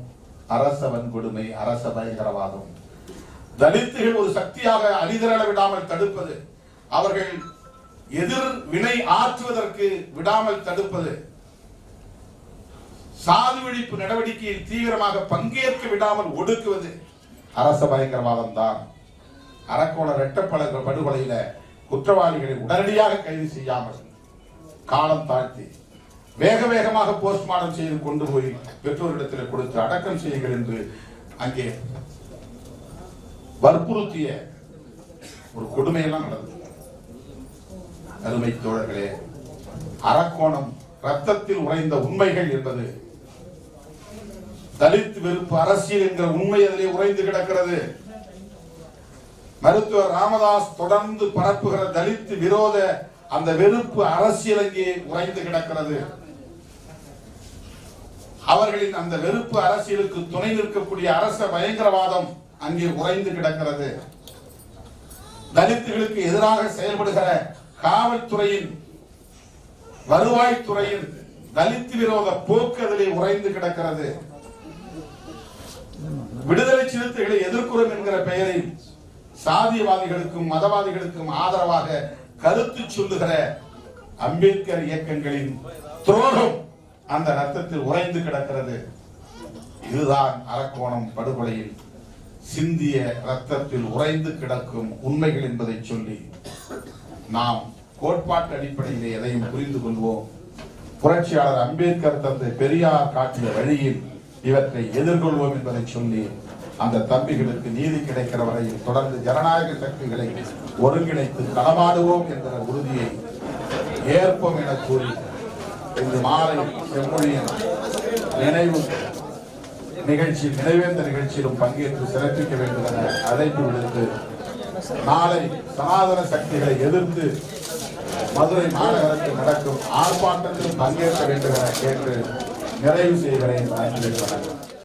அரச வன்கொடுமை, அரச பயங்கரவாதம், தலித்துகள் ஒரு சக்தியாக அணிதிரள விடாமல் தடுப்பது, அவர்கள் எதிர் வினை ஆற்றுவதற்கு விடாமல் தடுப்பது, சாதி ஒழிப்பு நடவடிக்கையில் தீவிரமாக பங்கேற்க விடாமல் ஒடுக்குவது அரச பயங்கரவாதம் தான். அரக்கோண ரெட்டப்பழக படுகொலையில குற்றவாளிகளை உடனடியாக கைது செய்யாமல் காலம் தாழ்த்தி வேக வேகமாக போஸ்ட்மார்டம் செய்து கொண்டு போய் பெற்றோரிடத்தில் கொடுத்து அடக்கம் செய்யுங்கள் என்று அங்கே வற்புறுத்திய ஒரு கொடுமையெல்லாம் நடந்தது. அருமை தோழர்களே, அரக்கோணம் ரத்தத்தில் உறைந்த உண்மைகள் என்பது தலித் வெறுப்பு அரசியல் என்கிற உண்மை அதிலே உறைந்து கிடக்கிறது. மருத்துவர் ராமதாஸ் தொடர்ந்து பரப்புகிற தலித் விரோத அந்த வெறுப்பு அரசியல் அங்கே உறைந்து கிடக்கிறது. அவர்களின் அந்த வெறுப்பு அரசியலுக்கு துணை நிற்கக்கூடிய அரச பயங்கரவாதம் அங்கே உறைந்து கிடக்கிறது. தலித்துகளுக்கு எதிராக செயல்படுகிற காவல்துறையின், வருவாய்த்துறையின் தலித் விரோத போக்கு அதிலே உறைந்து கிடக்கிறது. விடுதலை சிறுத்தைகளை எதிர்க்கிறோம் என்கிற பெயரில் சாதியவாதிகளுக்கும் மதவாதிகளுக்கும் ஆதரவாக கருத்து சொல்லுகிற அம்பேத்கர் இயக்கங்களின் துரோகம் அந்த ரத்தத்தில் உறைந்து கிடக்கிறது. இதுதான் அரக்கோணம் படுகொலையில் சிந்திய ரத்தத்தில் உறைந்து கிடக்கும் உண்மைகள் என்பதை சொல்லி நாம் கோட்பாட்டு அடிப்படையிலே எதையும் புரிந்து கொள்வோம். புரட்சியாளர் அம்பேத்கர் தந்தை பெரியார் காட்டிய வழியில் இவற்றை எதிர்கொள்வோம் என்பதை சொல்லி அந்த தம்பிகளுக்கு நீதி கிடைக்கிற வரையில் தொடர்ந்து ஜனநாயக சக்திகளை ஒருங்கிணைத்து களமாடுவோம் என்ற உறுதியை ஏற்போம் என கூறி இன்று மாலை செம்மொழியின் நினைவு நிகழ்ச்சி, நினைவேந்த நிகழ்ச்சியிலும் பங்கேற்று சிறப்பிக்க வேண்டும் என அழைப்பு விடுத்து நாளை சனாதன சக்திகளை எதிர்த்து மதுரை மாநகரத்தில் நடக்கும் ஆர்ப்பாட்டத்தில் பங்கேற்க வேண்டும் என கேட்டு நிறைவு செய்கிறேன். நன்றி, வணக்கம்.